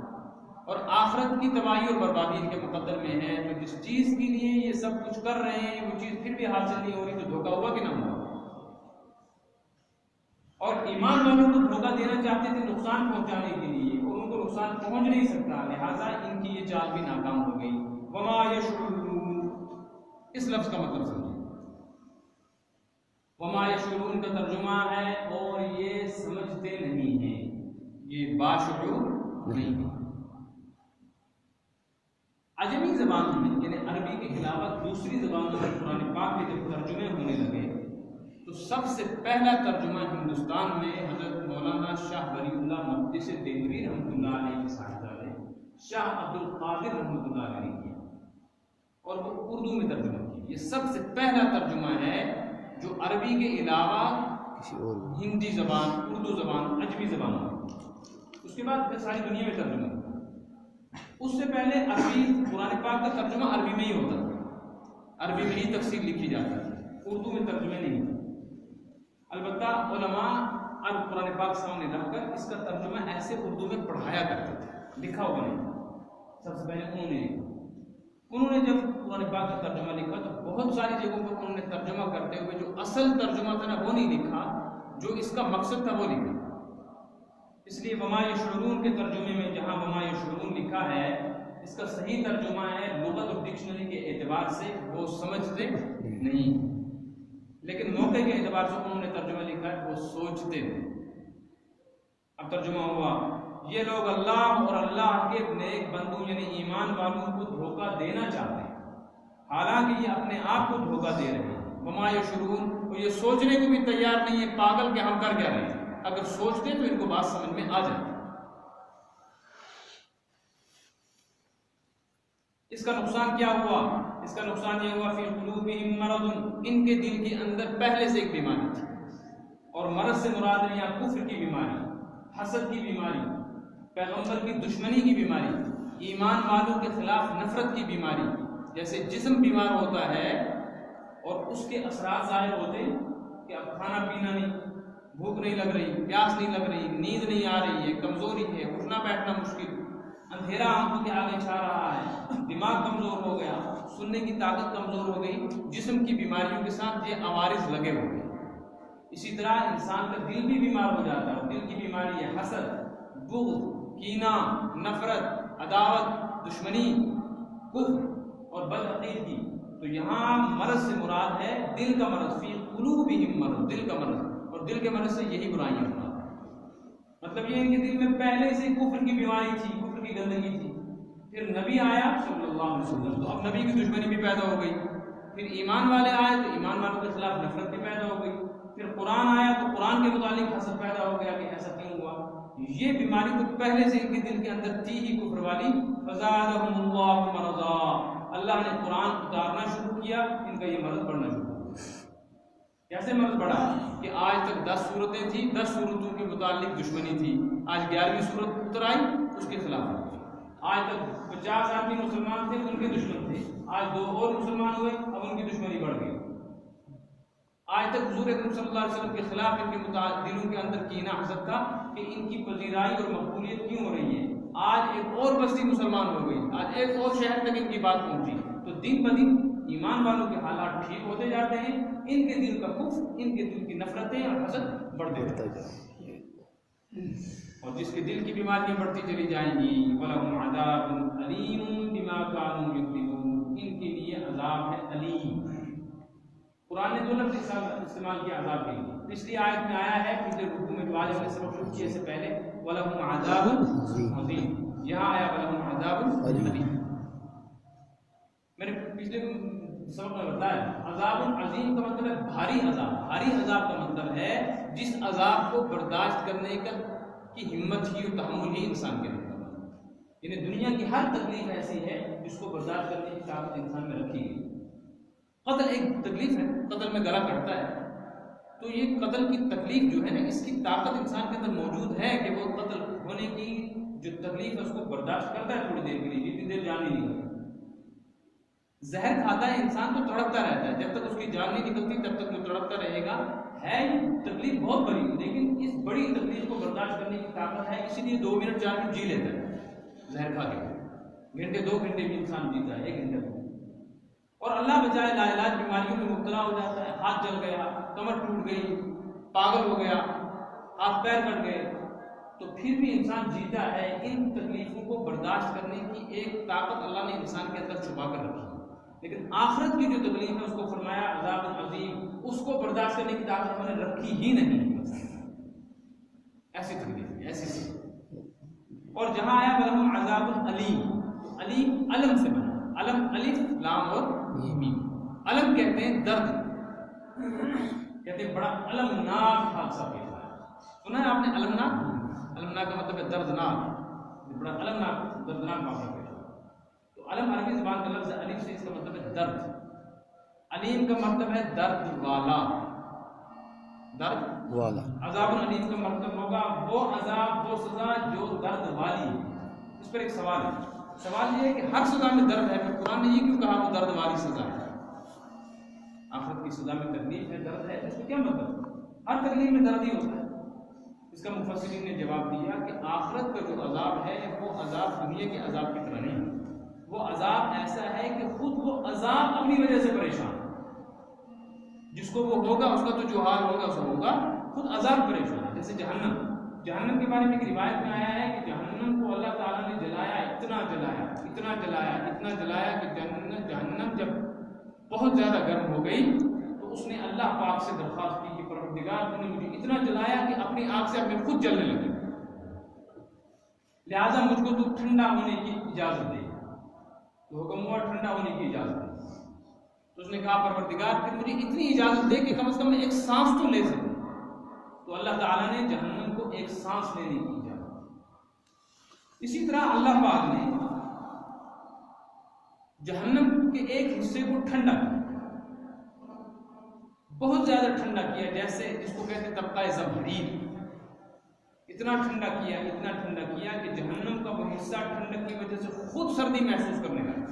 اور آخرت کی تباہی اور بربادی ان کے مقدر میں ہے. تو جس چیز کے لیے یہ سب کچھ کر رہے ہیں وہ چیز پھر بھی حاصل نہیں ہو رہی تو دھوکہ ہوا کہ نہ ہوا. اور ایمان والوں کو دھوکہ دینا چاہتے تھے نقصان پہنچانے کے لیے، اور ان کو نقصان پہنچ نہیں سکتا، لہٰذا ان کی یہ چال بھی ناکام ہو گئی. وما یشعرون، اس لفظ کا مطلب سمجھیں. وما یشعرون کا ترجمہ ہے اور یہ سمجھتے نہیں ہیں، یہ باشعور نہیں ہے. عجمی زبان میں یعنی عربی کے علاوہ دوسری زبانوں میں قرآن پاک کے جب ترجمے ہونے لگے تو سب سے پہلا ترجمہ ہندوستان میں حضرت مولانا شاہ ولی اللہ مقدس دہلوی رحمۃ اللہ علیہ کے صاحبزادے شاہ عبد القادر رحمۃ اللہ علیہ نے کیا، اور وہ اردو میں ترجمہ کیا. یہ سب سے پہلا ترجمہ ہے جو عربی کے علاوہ کسی اور ہندی زبان، اردو زبان، عجمی زبان، اس کے بعد ساری دنیا میں ترجمہ. اس سے پہلے عربی قرآن پاک کا ترجمہ عربی میں ہی ہوتا تھا، عربی میں ہی تفسیر لکھی جاتی تھی، اردو میں ترجمے نہیں ہوتے۔ البتہ علماء اب قرآن پاک سامنے رکھ کر اس کا ترجمہ ایسے اردو میں پڑھایا کرتے تھے، لکھا ہوا نہیں، سب سے پہلے انہوں نے جب قرآن پاک کا ترجمہ لکھا تو بہت ساری جگہوں پر انہوں نے ترجمہ کرتے ہوئے جو اصل ترجمہ تھا نا وہ نہیں لکھا، جو اس کا مقصد تھا وہ لکھا۔ اس لیے وما یشعرون کے ترجمے میں جہاں وما یشعرون لکھا ہے، اس کا صحیح ترجمہ ہے لغت اور ڈکشنری کے اعتبار سے وہ سمجھتے نہیں، لیکن موقع کے اعتبار سے انہوں نے ترجمہ لکھا ہے وہ سوچتے ہیں۔ اب ترجمہ ہوا، یہ لوگ اللہ اور اللہ کے نیک بندوں یعنی ایمان والوں کو دھوکہ دینا چاہتے ہیں، حالانکہ یہ اپنے آپ کو دھوکہ دے رہے ہیں۔ وما یشعرون، تو یہ سوچنے کو بھی تیار نہیں ہے پاگل کہ ہم کر کیا رہے ہیں۔ اگر سوچتے تو ان کو بات سمجھ میں آ جاتی۔ اس کا نقصان کیا ہوا؟ اس کا نقصان یہ ہوا فی قلوبہم مرض، ان کے دل کے اندر پہلے سے ایک بیماری تھی، اور مرض سے مراد ہے یہاں کفر کی بیماری، حسد کی بیماری، پیغمبر کی دشمنی کی بیماری، ایمان والوں کے خلاف نفرت کی بیماری۔ جیسے جسم بیمار ہوتا ہے اور اس کے اثرات ظاہر ہوتے ہیں کہ اب کھانا پینا نہیں، بھوک نہیں لگ رہی، پیاس نہیں لگ رہی، نیند نہیں آ رہی ہے، کمزوری ہے، اٹھنا بیٹھنا مشکل، اندھیرا آنکھوں کے آگے چھا رہا ہے، دماغ کمزور ہو گیا، سننے کی طاقت کمزور ہو گئی، جسم کی بیماریوں کے ساتھ یہ عوارض لگے ہوئے ہیں۔ اسی طرح انسان کا دل بھی بیمار ہو جاتا ہے، دل کی بیماری ہے حسد، بغض، کینہ، نفرت، عداوت، دشمنی، کفر اور بدعقیدگی۔ تو یہاں مرض سے مراد ہے دل کا مرض، فی قلوبہم مرض، دل کا مرض، اور دل کے مرض سے یہی برائیاں ہونا۔ مطلب یہ ہے کہ دل میں پہلے سے کفر کی بیماری تھی، کفر کی گندگی تھی، پھر نبی آیا صلی اللہ علیہ وسلم تو اب نبی کی دشمنی بھی پیدا ہو گئی، پھر ایمان والے آئے تو ایمان والوں کے خلاف نفرت بھی پیدا ہو گئی، پھر قرآن آیا تو قرآن کے متعلق حسد پیدا ہو گیا کہ ایسا کیوں ہوا۔ یہ بیماری تو پہلے سے ان کے دل کے اندر تھی ہی کفر والی۔ فزادہم اللہ مرضا، اللہ نے قرآن اتارنا شروع کیا، ان کا یہ مرض بڑھنا شروع کیا۔ کیسے مرض بڑھا کہ آج تک 10 صورتیں تھیں، 10 صورتوں کے متعلق دشمنی تھی، آج 11ویں صورت اتر آئی اس کے خلاف ہوئی۔ آج تک 50 آدمی مسلمان تھے ان کے دشمن تھے، آج 2 اور مسلمان ہوئے اب ان کی دشمنی بڑھ گئی۔ آج تک حضور اکرم صلی اللہ علیہ وسلم کے خلاف ان کے دلوں کے اندر کینہ حسد تھا کہ ان کی پذیرائی اور مقبولیت کیوں ہو رہی ہے، آج ایک اور بستی مسلمان ہو گئی، آج ایک اور شہر تک ان کی بات پہنچی۔ تو دن بدن ایمان والوں کے حالات ٹھیک ہوتے جاتے ہیں، ان کے دل کا کفر، ان کے دل کی نفرتیں اور حسد بڑھتے جاتے ہیں، اور جس کے دل کی بیماریاں بڑھتی چلی جائیں گی۔ وَلَهُمْ عَذَابٌ أَلِيمٌ بِمَا كَانُوا يُكْذِبُونَ، ان کے لیے عذاب ہے علیم۔ قرآن نے 2 لفظ استعمال کیا عذاب کے لیے۔ پچھلی آیت میں آیا ہے، پچھلے رکوع میں جو آج ہم نے سبق شروع کیے سے پہلے وَلَهُمْ عَذَابٌ عَظِيمٌ، یہاں آیا وَلَهُمْ عَذَابٌ عَلِيمٌ۔ میں نے پچھلے سبق میں بتایا عذاب عظیم کا مطلب ہے بھاری عذاب۔ بھاری عذاب کا مطلب ہے جس عذاب کو برداشت کرنے کی ہمت ہی اور تحمل ہی انسان کے اندر، یعنی دنیا کی ہر تکلیف ایسی ہے جس کو برداشت کرنے کی طاقت انسان میں رکھی گئی۔ قتل ایک تکلیف ہے، قتل میں گلا کٹتا ہے، تو یہ قتل کی تکلیف جو ہے نا، اس کی طاقت انسان کے اندر موجود ہے کہ وہ قتل ہونے کی جو تکلیف ہے اس کو برداشت کرتا ہے تھوڑی دیر کے لیے، جتنی دیر جان نہیں نکلتی۔ زہر کھاتا ہے انسان تو تڑپتا رہتا ہے، جب تک اس کی جان نہیں نکلتی تب تک وہ تڑپتا رہے گا۔ ہے تکلیف بہت بڑی، لیکن اس بڑی تکلیف کو برداشت کرنے کی طاقت ہے، اسی لیے 2 منٹ 4 منٹ جی لیتا ہے زہر کھا کے، گھنٹے 2 گھنٹے بھی انسان جیتا ہے، 1 گھنٹے میں، اور اللہ بچائے لا علاج بیماریوں میں مبتلا ہو جاتا ہے، ہاتھ جل گیا، کمر ٹوٹ گئی، پاگل ہو گیا، ہاتھ پیر کٹ گئے، تو پھر بھی انسان جیتا ہے۔ ان تکلیفوں کو برداشت کرنے کی ایک طاقت اللہ نے انسان کے اندر چھپا کر رکھی ہے، لیکن آخرت کی جو تکلیف ہے اس کو فرمایا عذاب عظیم، اس کو برداشت کرنے کی طاقت ہم نے رکھی ہی نہیں۔ ایسی تکلیف ہے، ایسی سی۔ اور جہاں آیا وَلَهُمْ عَذَابٌ عَلِيمٌ، تو علیم علم سے بنا، علم الف لام اور میم۔ علم کہتے ہیں درد، کہتے ہیں بڑا المناک حادثہ پیش آیا۔ سنا ہے آپ نے المناک؟ المناک کا مطلب ہے دردناک، بڑا المناک دردناک واقعہ پیش آیا۔ تو علم عربی زبان کا لفظ ہے، الف سے اس کا مطلب ہے درد، علیم کا مطلب ہے درد والا، درد والا۔ عذاب علیم کا مطلب ہوگا وہ عذاب، وہ سزا جو درد والی ہے۔ اس پر ایک سوال ہے، سوال یہ ہے کہ ہر سزا میں درد ہے، پھر قرآن نے یہ کیوں کہا وہ درد والی سزا ہے؟ آخرت کی سزا میں تکلیف ہے، درد ہے، اس کا کیا مطلب؟ ہر تکلیف میں درد ہی ہوتا ہے۔ اس کا مفسرین نے جواب دیا کہ آخرت کا جو عذاب ہے وہ عذاب دنیا کے عذاب کی طرح نہیں، وہ عذاب ایسا ہے کہ خود وہ عذاب اپنی وجہ سے پریشان ہے، جس کو وہ ہوگا اس کا تو جو حال ہوگا سو ہوگا، خود عذاب پریشان ہے۔ جیسے جہنم کے بارے میں ایک روایت میں آیا ہے کہ جہنم کو اللہ تعالیٰ نے جلایا، اتنا جلایا اتنا جلایا اتنا جلایا کہ جہنم جب بہت زیادہ گرم ہو گئی تو اس نے اللہ پاک سے درخواست کی کہ پروردگار تو نے مجھے اتنا جلایا کہ اپنی آگ سے اپنے خود جلنے لگے، لہٰذا مجھ کو تو ٹھنڈا ہونے کی اجازت دے۔ تو حکم ہوا ٹھنڈا ہونے کی اجازت دے، تو اس نے کہا پروردگار پھر مجھے اتنی اجازت دے کہ کم از کم میں ایک سانس تو لے سکوں۔ تو اللہ تعالیٰ نے جہنم کو ایک سانس لینے کی اجازت۔ اسی طرح اللہ پاک نے جہنم کے ایک حصے کو ٹھنڈا کیا، بہت زیادہ ٹھنڈا کیا، جیسے جس کو کہتے ہیں طبقہ زمہریر، اتنا ٹھنڈا کیا کہ جہنم کا وہ حصہ ٹھنڈک کی وجہ سے خود سردی محسوس کرنے لگا۔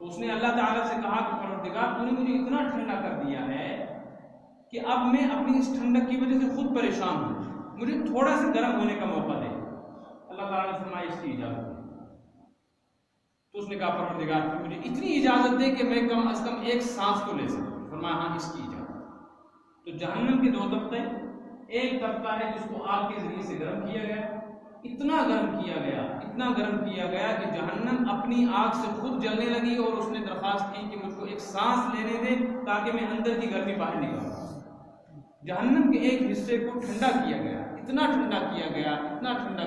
تو اس نے اللہ تعالیٰ سے کہا کہ پروردگار تو نے مجھے اتنا ٹھنڈا کر دیا ہے کہ اب میں اپنی اس ٹھنڈک کی وجہ سے خود پریشان ہوں، مجھے تھوڑا سا گرم ہونے کا موقع دے۔ اللہ تعالیٰ نے فرمایا اس کی اجازت دے۔ تو اس نے کہا پروردگار پھر مجھے اتنی اجازت دے کہ میں کم از کم ایک سانس کو لے سکوں۔ فرمایا ہاں اس کی اجازت۔ تو جہنم کے دو طبقے، ایک طبقہ ہے جس کو آگ کے ذریعے سے گرم کیا گیا، اتنا گرم کیا گیا کہ جہنم اپنی آگ سے خود جلنے لگی اور اس نے درخواست کی کہ مجھ کو ایک سانس لینے دے تاکہ میں اندر کی گرمی باہر نکالوں۔ جہنم کے ایک حصے کو ٹھنڈا کیا گیا، اتنا ٹھنڈا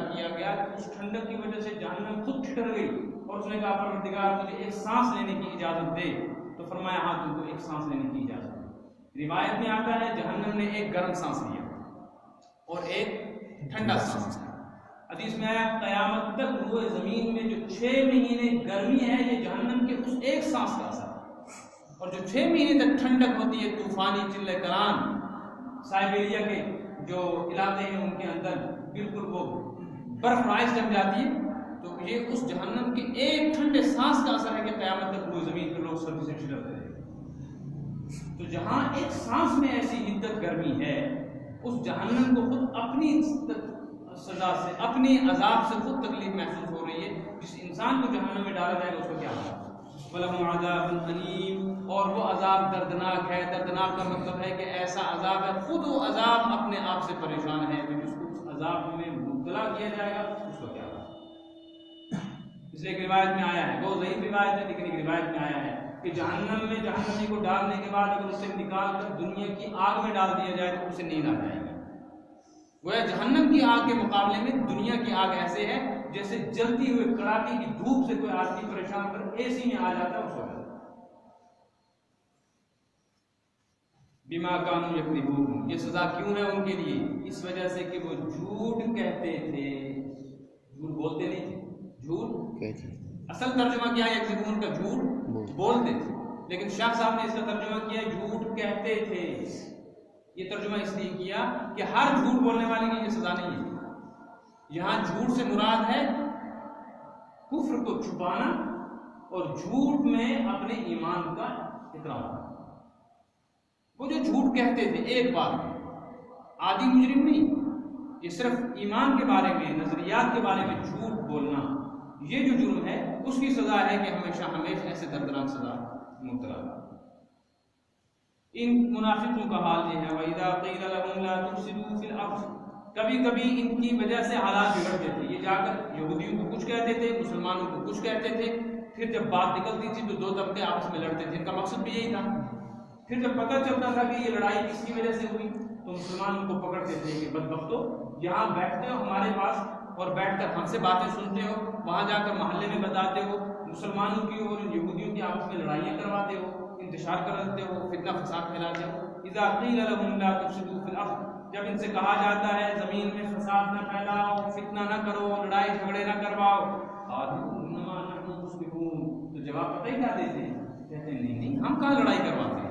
کیا گیا کہ اس ٹھنڈک کی وجہ سے جہنم خود ٹھٹر گئی اور اس نے کہا پروردگار مجھے ایک سانس لینے کی اجازت دے۔ تو فرمایا ہاں تم کو ایک سانس لینے کی اجازت دے۔ روایت میں آتا ہے جہنم نے ایک گرم سانس لیا اور ایک ٹھنڈا سانس لیا۔ حدیث میں آیا قیامت تک روئے زمین میں جو 6 مہینے گرمی ہے یہ جہنم کے اس ایک سانس کا اثر ہے، اور جو 6 مہینے تک ٹھنڈک ہوتی ہے، طوفانی چلے کران سائبیریا کے جو علاقے ہیں ان کے اندر بالکل وہ برف رائس جم جاتی ہے، تو یہ اس جہنم کے ایک ٹھنڈے سانس کا اثر ہے کہ قیامت تک روئے زمین پر لوگ سردی سے ٹھٹرتے ہیں۔ تو جہاں ایک سانس میں ایسی حدت گرمی ہے، اس جہنم کو خود اپنی سزا سے، اپنی عذاب سے خود تکلیف محسوس ہو رہی ہے۔ جس انسان کو جہنم میں ڈالا جائے گا اس کو کیا ہوگا؟ وَلَهُمْ عَذَابٌ أَلِيمٌ، اور وہ عذاب دردناک ہے۔ دردناک کا مطلب ہے کہ ایسا عذاب ہے، خود وہ عذاب اپنے آپ سے پریشان ہے، تو جس کو اس عذاب میں مبتلا کیا جائے گا اس کو کیا ہوگا؟ اس لیے ایک روایت میں آیا ہے، وہ ضعیف روایت ہے لیکن ایک روایت میں آیا ہے کہ جہنم میں جہنمی کو ڈالنے کے بعد اگر اسے نکال کر دنیا کی آگ میں ڈال دیا جائے تو اسے نیند آ جائے گی۔ گویا جہنم کی آگ کے مقابلے میں دنیا کی آگ ایسے ہے جیسے جلتی ہوئے کڑاکے کی دھوپ سے کوئی آدمی پریشان کر اے سی میں آ جاتا ہے اس وقت۔ بما کانوا یکذبون، یہ سزا کیوں ہے ان کے لیے؟ اس وجہ سے کہ وہ جھوٹ کہتے تھے، جھوٹ بولتے نہیں تھے، جھوٹ اصل ترجمہ کیا ہے یکذبون کا؟ جھوٹ بولتے تھے، لیکن شاہ صاحب نے اس کا ترجمہ کیا جھوٹ کہتے تھے۔ یہ ترجمہ اس لیے کیا کہ ہر جھوٹ بولنے والے کی یہ سزا نہیں ہے۔ یہاں جھوٹ سے مراد ہے کفر کو چھپانا اور جھوٹ میں اپنے ایمان کا اقرار۔ وہ جو جھوٹ کہتے تھے ایک بات میں، عادی مجرم نہیں، یہ صرف ایمان کے بارے میں، نظریات کے بارے میں جھوٹ بولنا، یہ جو جرم ہے اس کی سزا ہے کہ ہمیشہ ایسے دردناک سزا مبتلا۔ ان منافقوں کا حال یہ ہے، وَإِذَا قِيلَ لَهُمْ لَا تُفْسِدُوا فِي الْأَرْضِ، کبھی کبھی ان کی وجہ سے حالات بگڑتے تھے، یہ جا کر یہودیوں کو کچھ کہتے تھے، مسلمانوں کو کچھ کہتے تھے، پھر جب بات نکلتی تھی تو دو طبقے آپس میں لڑتے تھے، ان کا مقصد بھی یہی تھا۔ پھر جب پتہ چلتا تھا کہ یہ لڑائی کس کی وجہ سے ہوئی تو مسلمانوں کو پکڑتے تھے کہ بدبختو، یہاں بیٹھتے ہو ہمارے پاس اور بیٹھ کر ہم سے باتیں سنتے ہو، وہاں جا کر محلے میں بتاتے ہو، مسلمانوں کی اور یہودیوں کی آپس میں لڑائیاں کرواتے ہو، انتشار کرتے ہو، فتنہ فساد پھیلاتے ہو۔ اذا قیل لهم لا تفسدوا في الارض، جب ان سے کہا جاتا ہے زمین میں فساد نہ پھیلاؤ، فتنہ نہ کرو، لڑائی جھگڑے نہ کرواؤ، قالوا انما نحن مصلحون، تو جواب پتہ ہی کیا دیتے ہیں؟ کہتے ہیں نہیں ہم کہاں لڑائی کرواتے ہیں،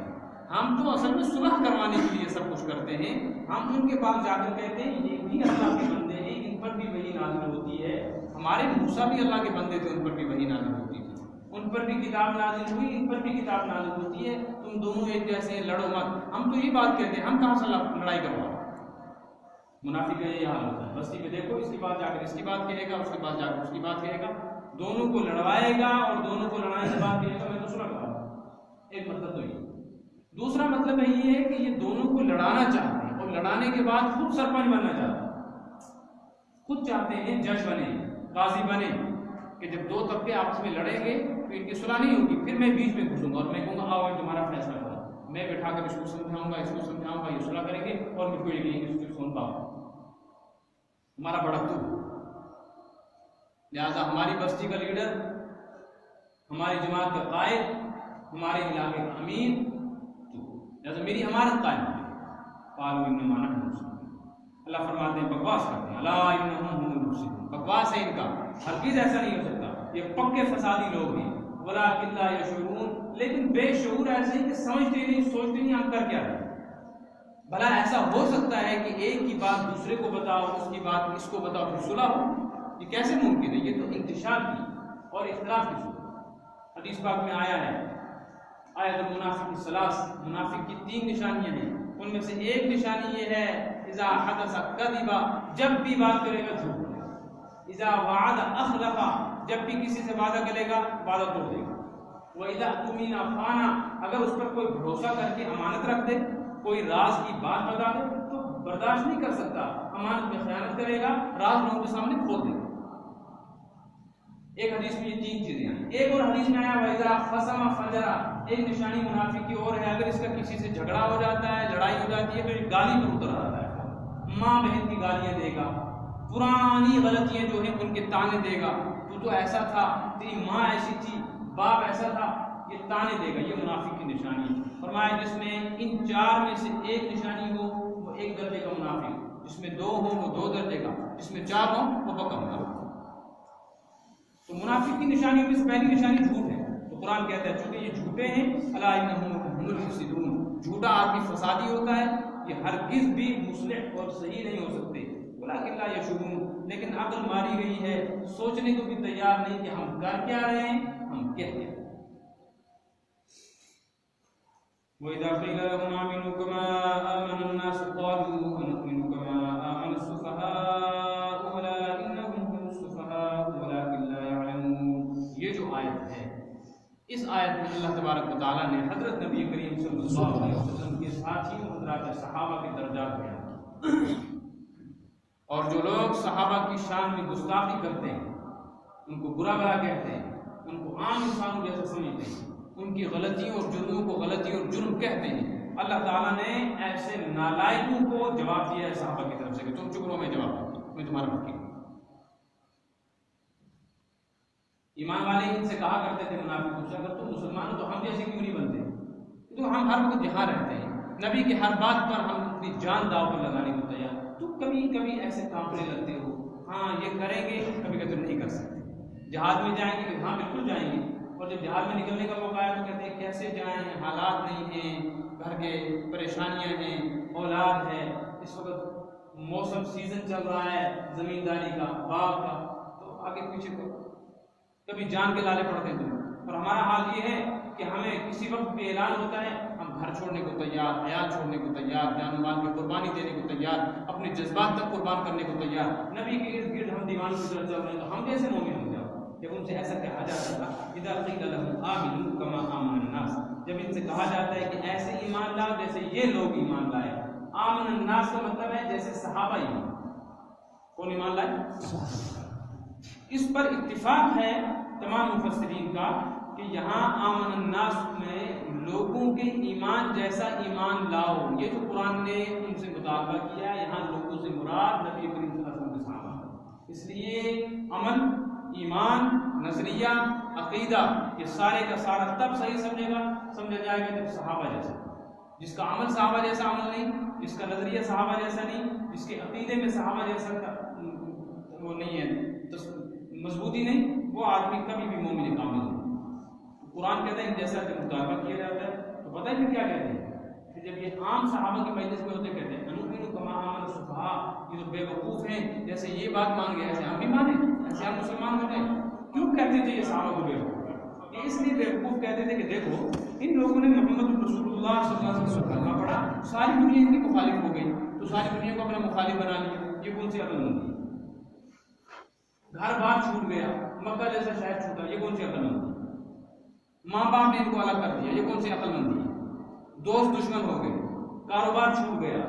ہم تو اصل میں صلح کروانے کے لیے سب کچھ کرتے ہیں۔ ہم ان کے پاس جا کر کہتے ہیں یہ بھی اللہ کے بندے ہیں، ان پر بھی وہی نازل ہوتی ہے، ہمارے موسیٰ بھی اللہ کے بندے تھے، ان پر بھی وحی نازل ہوتی تھی، ان پر بھی کتاب نازل ہوئی، ان پر بھی کتاب نازل ہوتی ہے، تم دونوں ایک جیسے ہیں، لڑو مت۔ ہم تو یہ بات کہتے ہیں، ہم کہاں سے لڑائی کروا رہے ہیں؟ منافق کا یہ حال ہوتا ہے، بستی میں دیکھو اس کی بات جا کر اس کی بات کہے گا، اس کے بعد جا کر اس کی بات کہے گا، دونوں کو لڑوائے گا اور دونوں کو لڑانے کے بعد کہے گا میں تو صلح کرا رہا ہوں۔ ایک مطلب تو یہ، دوسرا مطلب یہ ہے کہ یہ دونوں کو لڑانا چاہتے ہیں اور لڑانے کے بعد خود سرپنچ بننا چاہتے ہیں، خود چاہتے ہیں جج بنے، قاضی بنے، کہ جب دو طبقے آپس میں لڑیں گے تو ان کی صلح نہیں ہوگی، پھر میں بیچ میں گھسوں گا اور میں کہوں گا آؤ تمہارا فیصلہ کرو، میں بٹھا کر اس کو سمجھاؤں گا، اس کو سمجھاؤں گا، یہ صلح کریں گے اور مجھ کو یہ کہیں گے اس کو سن پاؤ ہمارا بڑا تو۔ لہٰذا ہماری بستی کا لیڈر، ہماری جماعت کا قائد، ہمارے علاقے کا امین تو، لہٰذا میری امانت قائم ہے۔ قالوا انما نحن مسلمون، اللہ فرماتے ہیں بکواس کرتے ہیں، الا انہم هم المفسدون، بکواس ہے ان کا، ہرگز ایسا نہیں ہو سکتا، یہ پکے فسادی لوگ ہیں، ولکن لا یشعرون، لیکن بے شعور ایسے ہیں کہ سمجھتے نہیں، سوچتے نہیں ہم کر کیا رہے ہیں۔ بھلا ایسا ہو سکتا ہے کہ ایک کی بات دوسرے کو بتاؤ، اس کی بات اس کو بتاؤ، پھر صلح ہو؟ یہ کیسے ممکن ہے؟ یہ تو انتشار کی اور اختلاف کی صورت۔ حدیث پاک میں آیا ہے آیت المنافق الثلاث، منافق کی 3 نشانیاں ہیں، ان میں سے ایک نشانی یہ ہے اذا حدث کذب، جب بھی بات کرے گا جھوٹ بولے گا، اذا وعد اخلف، جب بھی کسی سے وعدہ کرے گا وعدہ توڑ دے گا، واذا اؤتمن خان، اگر اس پر کوئی بھروسہ کر کے امانت رکھ دے، کوئی راز کی بات بتا دے تو برداشت نہیں کر سکتا، امانت میں خیانت کرے گا، راز لوگوں کے سامنے کھول دے گا۔ ایک حدیث میں یہ 3 چیزیں ہیں۔ ایک اور حدیث میں آیا وَإِذَا خَصَمَ فَجَرَ، ایک نشانی منافق کی اور ہے، اگر اس کا کسی سے جھگڑا ہو جاتا ہے، لڑائی ہو جاتی ہے تو یہ گالی پر اتر آتا ہے، ماں بہن کی گالیاں دے گا، پرانی غلطیاں جو ہیں ان کے تانے دے گا، تو ایسا تھا، تیری ماں ایسی تھی، باپ ایسا تھا، یہ تانے دے گا، یہ منافق کی نشانی ہے۔ فرمایا جس میں ان 4 میں سے ایک نشانی ہو وہ 1 درجے کا منافق، جس میں 2 ہو وہ 2 درجے کا، جس میں 4 ہو وہ پکا منافق۔ تو منافق کی نشانیوں میں سے پہلی نشانی جھوٹ ہے، تو قرآن کہتا ہے چونکہ یہ جھوٹے ہیں، الا انہم هم المفسدون، جھوٹا آدمی فسادی ہوتا ہے، یہ ہرگز بھی مصلح اور صحیح نہیں ہو سکتے، ولکن لا یشعرون، لیکن عقل ماری گئی ہے، سوچنے کو بھی تیار نہیں کہ ہم کر کیا رہے ہیں، ہم کہہ کیا رہے ہیں۔ وَإِذَا قِيلَ لَهُمْ آمِنُوا كَمَا آمَنَ النَّاسُ قَالُوا أَنُؤْمِنُ كَمَا آمَنَ السُّفَهَاءُ أَلَا إِنَّهُمْ هُمُ السُّفَهَاءُ وَلَكِنْ لَا يَعْلَمُونَ۔ یہ جو آیت ہے، اس آیت میں اللہ تبارک و تعالیٰ نے حضرت نبی کریم صلی اللہ علیہ وسلم کے ساتھیوں حضرات صحابہ کے درجات بیان کیے، اور جو لوگ صحابہ کی شان میں گستاخی کرتے ہیں، ان کو برا بھلا کہتے ہیں، ان کو عام انسانوں جیسا سمجھتے ہیں، ان کی غلطیوں اور جرموں کو غلطی اور جرم کہتے ہیں، اللہ تعالیٰ نے ایسے نالائقوں کو جواب دیا ہے صحابہ کی طرف سے کہ تم چپ رہو، میں جواب دوں گا، میں تمہارا وکیل ہوں۔ ایمان والے ان سے کہا کرتے تھے منافقوں سے اگر تم مسلمان ہو تو ہم جیسے کیوں نہیں بنتے، تو ہم ہر وقت یہاں رہتے ہیں، نبی کی ہر بات پر ہم اپنی جان داؤ پر لگانے کو تیار، تو کبھی کبھی ایسے کانپنے لگتے ہو، ہاں یہ کریں گے، کبھی کبھی نہیں کر سکتے، جہاد میں جائیں گے، ہاں بالکل جائیں گے، اور جب جہاد میں نکلنے کا موقع آیا تو کہتے ہیں کیسے جائیں، حالات نہیں ہیں، گھر کے پریشانیاں ہیں، اولاد ہے، اس وقت موسم سیزن چل رہا ہے زمینداری کا، باغ کا، تو آگے پیچھے کو کبھی جان کے لالے پڑتے ہیں۔ اور ہمارا حال یہ ہے کہ ہمیں کسی وقت بھی اعلان ہوتا ہے ہم گھر چھوڑنے کو تیار، عیال چھوڑنے کو تیار، جان و مال کی قربانی دینے کو تیار، اپنے جذبات تک قربان کرنے کو تیار، نبی کے ارد گرد ہم دیوانوں کی طرح چل رہے ہیں، تو ہم کیسے مومن ہو جاؤ؟ جب ان سے ایسا کہا جاتا تھا اذا قیل لهم آمنوا كما آمن الناس، جب ان سے کہا جاتا ہے کہ ایسے ایمان لاؤ جیسے یہ لوگ ایمان لائے، آمن الناس کا مطلب ہے جیسے صحابہ ایمان، کون ایمان لائے؟ اس پر اتفاق ہے تمام مفسرین کا کہ یہاں آمن الناس میں لوگوں کے ایمان جیسا ایمان لاؤ، یہ جو قرآن نے ان سے مطالبہ کیا ہے، یہاں لوگوں سے مراد نبی کریم صلی اللہ علیہ وسلم کے صحابہ، اس لیے عمل، ایمان، نظریہ، عقیدہ، یہ سارے کا سارا تب صحیح سمجھا جائے گا جب صحابہ جیسا، جس کا عمل صحابہ جیسا عمل نہیں، جس کا نظریہ صحابہ جیسا نہیں، جس کے عقیدے میں صحابہ جیسا وہ نہیں ہے، مضبوطی نہیں، وہ آدمی کبھی بھی مومن کامل نہیں۔ قرآن کہتا ہے ان جیسا جب مطالبہ کیا جاتا ہے تو پتہ ہے پھر کیا کہتے ہیں کہ جب یہ عام صحابہ کی مجلس میں ہوتے کہتے ہیں انؤمن کما آمن السفہاء، یہ جو بے وقوف ہیں جیسے یہ بات مان گئے ایسے ہم بھی مانیں، ایسے آپ مسلمان ہو جائیں. کیوں کہتے تھے یہ صحابہ کو بیوقوف؟ یہ اس لیے بیوقوف کہتے تھے کہ دیکھو ان لوگوں نے محمد رسول اللہ صلی اللہ علیہ وسلم کا کلمہ پڑھا, ساری دنیا ان کی مخالف ہو گئی, تو ساری دنیا کو اپنا مخالف بنا لیا. یہ کون سی عقل مندی؟ گھر بار چھوٹ گیا, مکہ جیسا شہر چھوٹا, یہ کون سی عقل مندی؟ ماں باپ نے ان کو الگ کر دیا, یہ کون سی عقل مندی ہے؟ دوست دشمن ہو گئے, کاروبار چھوٹ گیا,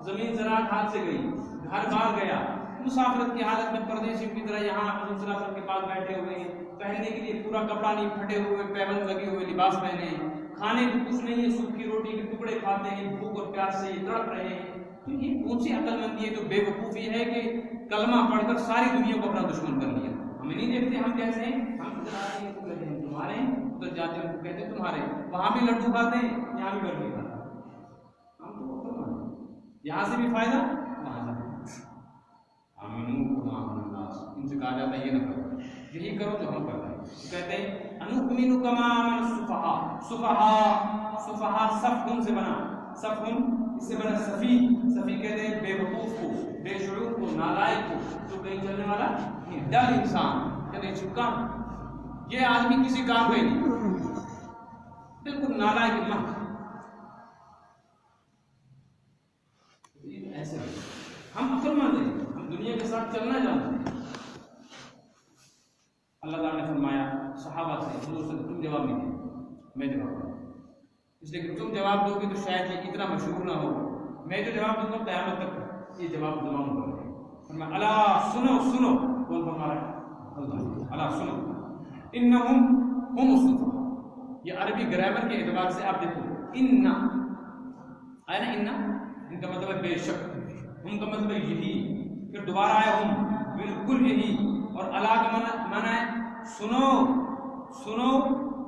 زمین زراعت ہاتھ سے گئی, گھر بار گیا, مسافرت کی حالت میں پردیسی کی طرح یہاں حضرت صلی اللہ علیہ وسلم کے پاس بیٹھے ہوئے ہیں, پہننے کے لیے پورا کپڑا نہیں, پھٹے ہوئے پیبند لگے ہوئے لباس پہنے ہیں, کھانے کو کچھ نہیں ہے, سوکھی روٹی کے ٹکڑے کھاتے ہیں, بھوک اور پیاس سے یہ تڑپ رہے ہیں. تو یہ کون سی عقل مندی ہے جو بے وقوفی ہے کہ کلمہ پڑھ کر ساری دنیا کو اپنا دشمن کر لیا؟ ہمیں نہیں دیکھتے ہم کیسے ہیں, ہم ادھر آتے ہیں تو کہتے ہیں تمہارے ہیں, ادھر جاتے ہیں تو کہتے ہیں تمہارے, وہاں بھی لڈو کھاتے ہیں, یہاں بھی برفی کھاتے ہیں. ہم تو یہاں سے بھی فائدہ, وہاں سے بھی. ان سے کہا جاتا ہے یہ نہ کرو, یہی کرو جو ہم کر رہے ہیں. کہتے ہیں انؤمن کما آمن السفہاء. سفہاء صفن سے بنا, صفن اس سے بنا صفی. صفی کہتے ہیں بے وقوف کو, بے شعور کو, نالائق کو, جو کہیں چلنے والا نہیں, ڈر انسان. کہتے ہیں چھپکا, یہ آدمی کسی کام کا ہی نہیں, بالکل نالائق مت. ایسے ہم عقل مند ہیں, ہم دنیا کے ساتھ چلنا جانتے ہیں. اللہ تعالیٰ نے فرمایا صحابہ سے, حضور سے تم جواب نہیں دیں, میں جواب دوں, اس لیے کہ تم جواب دو گے تو شاید یہ اتنا مشہور نہ ہو. میں جو جواب دوں گا قیامت تک یہ جواب زبان پر رہے. فرمایا الا سنو سنو, کون فرما رہا ہے؟ الا سنو انہم ہم السفہاء. یہ عربی گرامر کے اعتبار سے آپ دیکھو, ان آیا نا, ان کا مطلب ہے بے شک, ہم کا مطلب ہے یہی, پھر دوبارہ آیا ہم, بالکل یہی, اور الا کا معنی ہے سنو سنو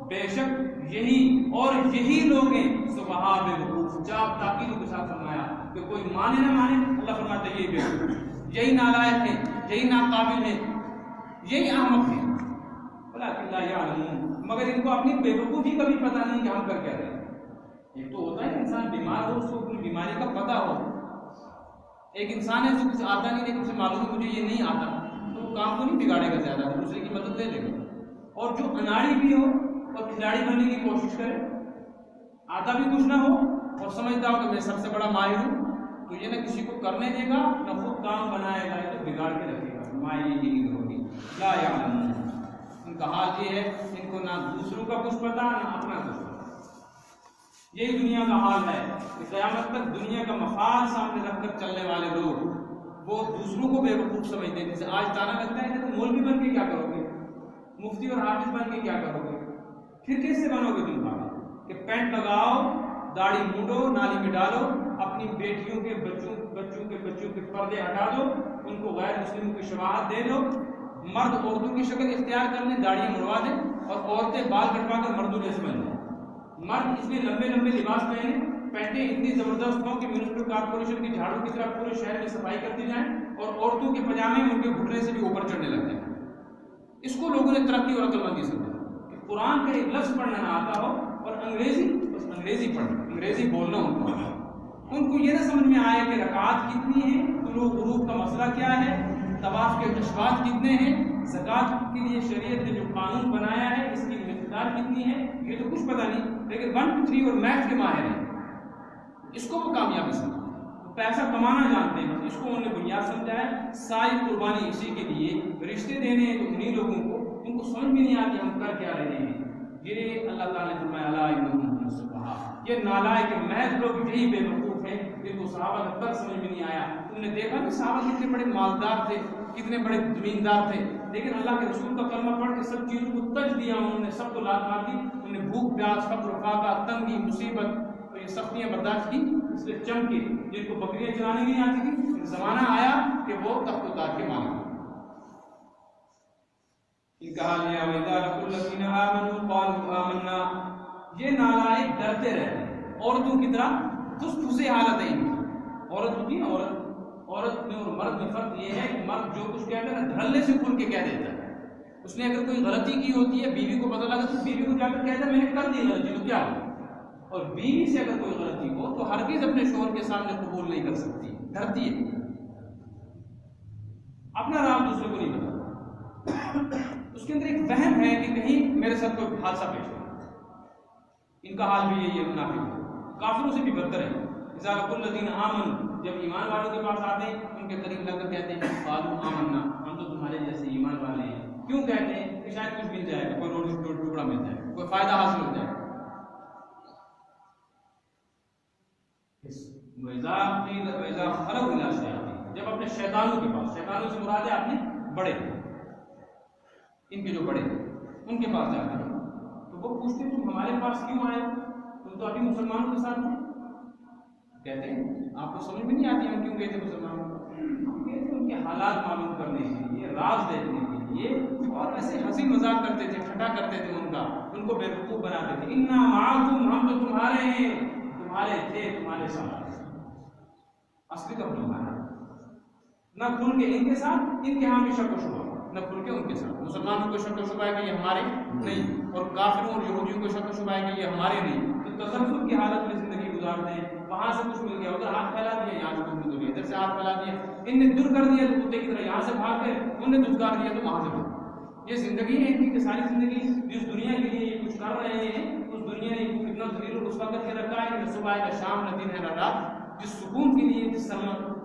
بے شک یہی, اور یہی لوگ ہیں سفہاء بے وقوف. جاب تاکید کے ساتھ فرمایا کہ کوئی مانے نہ مانے, اللہ فرماتا ہے یہی بے وقوف, یہی نالائق ہے, یہی ناقابل ہے, یہی احمق ہے. ولکن لا یعلمون, مگر ان کو اپنی بے وقوفی کا بھی پتہ نہیں کہ ہم کر کیا رہے ہیں. ایک تو ہوتا ہے انسان بیمار ہو, اس کو اپنی بیماری کا پتہ ہو. ایک انسان ہے جو کچھ آتا نہیں, لیکن اسے معلوم ہے مجھے یہ نہیں آتا, تو وہ کام کو نہیں بگاڑے گا زیادہ, وہ دوسرے کی مدد لے لے گا. اور جو اناڑی بھی ہو اور کھلاڑی بننے کی کوشش کرے, آتا بھی کچھ نہ ہو اور سمجھتا ہو کہ میں سب سے بڑا ماہر ہوں, تو یہ نہ کسی کو کرنے دے گا نہ خود کام بنائے گا, تو بگاڑ کے رکھے گا. ماہر یہ نہیں ہوگی. لا یعلمون, ان کا حال یہ ہے ان کو نہ دوسروں کا کچھ پتا نہ اپنا کچھ پتا. یہی دنیا کا حال ہے کہ قیامت تک دنیا کا مفاد سامنے رکھ کر چلنے والے لوگ وہ دوسروں کو بے وقوف سمجھتے ہیں. جیسے آج تانا لگتا ہے کہ تم مولوی بن کے کیا کرو گے, مفتی اور حافظ بن کے کیا کرو گے, پھر کس سے بنو گے تم بھاگے کہ پینٹ لگاؤ, داڑھی مونڈو, نالی میں ڈالو, اپنی بیٹیوں کے بچوں کے پردے ہٹا دو, ان کو غیر مسلموں کی شباہت دے دو, مرد عورتوں کی شکل اختیار کر لیں, داڑیاں مروا دیں, اور عورتیں بال کٹوا کر مردوں جیسے بن جائیں. مرد اس میں لمبے لمبے لباس پہنے, پینٹیں اتنی زبردست ہوں کہ میونسپل کارپوریشن کی جھاڑو کی طرح پورے شہر میں صفائی کرتی جائیں, اور عورتوں کے پجامے ان کے گھٹنے سے بھی اوپر چڑھنے لگ جائیں. اس کو لوگوں نے ترقی اور عقل مندی سمجھا کہ قرآن کا ایک لفظ پڑھنا نہ آتا ہو اور انگریزی پڑھنا, انگریزی بولنا ان کو یہ نہ سمجھ میں آئے کہ رکعات کتنی ہیں, طلوع غروب کا مسئلہ کیا ہے, طواف کے اشواط کتنے ہیں, زکوٰۃ کے لیے شریعت نے جو قانون بنایا ہے اس کی مقدار کتنی ہے, یہ تو کچھ پتہ نہیں, لیکن 1 2 3 اور میتھ کے ماہر ہیں. اس کو وہ کامیابی سمجھتے, پیسہ کمانا جانتے ہیں, اس کو انہوں نے بنیاد سمجھا ہے. ساری قربانی اسی کے لیے, رشتے دینے ہیں تو انہیں لوگوں کو, ان کو سمجھ بھی نہیں آتی ہم کر کیا رہے ہیں. یہ اللہ تعالیٰ نے فرمایا الا انہم هم السفہاء, یہ نالائق محض لوگ یہی بے وقوف ہیں جن کو صحابہ کا تک سمجھ میں نہیں آیا. تم نے دیکھا کہ صحابہ کتنے بڑے مالدار تھے, کتنے بڑے زمیندار تھے, لیکن اللہ کے رسول کا کلمہ پڑھ کے سب چیزوں کو تج دیا, انہوں نے سب کو لات مار دی, انہوں نے بھوک پیاس فقر و فاقہ تنگی مصیبت اور یہ سختیاں برداشت کی, اس لیے چمکے. جن کو بکریاں چلانے نہیں آتی تھی, زمانہ آیا کہ وہ تخت و تاج کے مالک. ان کا حال یہ ہے وَإِذَا لَقُوا الَّذِينَ آمَنُوا قَالُوا آمَنَّا, یہ نالائق ڈرتے رہتے ہیں. عورتوں کی طرح پھسے حالت ہے ان کی. عورت ہوتی ہے, عورت میں اور مرد میں فرق یہ ہے کہ مرد جو کچھ کہتا ہے نا دھڑلے سے کھل کے کہہ دیتا ہے. اس نے اگر کوئی غلطی کی ہوتی ہے, بیوی کو پتہ لگا تو بیوی کو جا کر کہتا ہے میں نے کر دی غلطی, تو کیا ہو. اور بیوی سے اگر کوئی غلطی ہو تو ہرگز اپنے شوہر کے سامنے قبول نہیں کر سکتی, ڈرتی ہے, اپنا راز دوسرے کو نہیں بتاتا. اس کے اندر ایک وہم ہے کہ کہیں میرے ساتھ کوئی حادثہ پیش ہو. ان کا حال بھی یہی ہے منافق کافروں سے بھی بدتر ہے. اذا لقوا الذین آمنوا جب ایمان والوں کے پاس آتے ہیں ان کے قریب لگ کر کہتے ہیں قالوا آمنا ہم تو تمہارے جیسے ایمان والے ہیں. کیوں کہتے ہیں؟ کہ شاید کچھ مل جائے, کوئی روٹی ٹکڑا مل جائے, کوئی فائدہ حاصل ہو جائے. وَإِذَا خَلَوْا إِلَىٰ شَيَاطِینِهِمْ جب اپنے شیطانوں کے پاس, شیطانوں سے مراد ہے اپنے بڑے, ان کے جو بڑے ان کے پاس جاتے ہیں تو وہ پوچھتے تم ہمارے پاس کیوں آئے, تم تو ابھی مسلمانوں کے ساتھ تھے. کہتے ہیں آپ کو سمجھ میں نہیں آتی ہم کیوں گئے تھے مسلمانوں کو, ہم گئے تھے ان کے حالات معلوم کرنے کے لیے, راز دیکھنے کے لیے, اور ایسے ہنسی مذاق کرتے تھے, ٹھٹا کرتے تھے ان کا, ان کو بیوقوف بناتے تھے. انا معکم ہم تو تمہارے ہیں, تمہارے تھے, تمہارے ساتھ. اصلی تو تمہارا نہ کھل کے ان کے ساتھ, ان کے ہاں بھی شک و شبہ, نہ کھل کے ان کے ساتھ. مسلمانوں کو شک و شبہ ہے کہ یہ ہمارے نہیں, اور کافروں اور یہودیوں کو شک و شبہ ہے کہ یہ ہمارے نہیں. تو تسلسل کی حالت میں زندگی گزارتے ہیں. وہاں سے کچھ مل گیا, ادھر ہاتھ پھیلا دیا, یہاں سے کچھ مل گیا, ادھر سے ہاتھ پھیلا دیا, ان نے دور کر دیا تو کتے کی طرح یہاں سے بھاگ گئے, انہوں نے دھتکار دیا تو وہاں سے بھاگ. یہ زندگی ہے ان کی ساری زندگی. جس دنیا کے لیے یہ کچھ کر رہے ہیں اس دنیا نے ان کو کتنا ذلیل و رسوا کر کے رکھا ہے کہ نہ صبح ہے نہ شام, نہ دن ہے نہ رات. جس سکون کے لیے, جس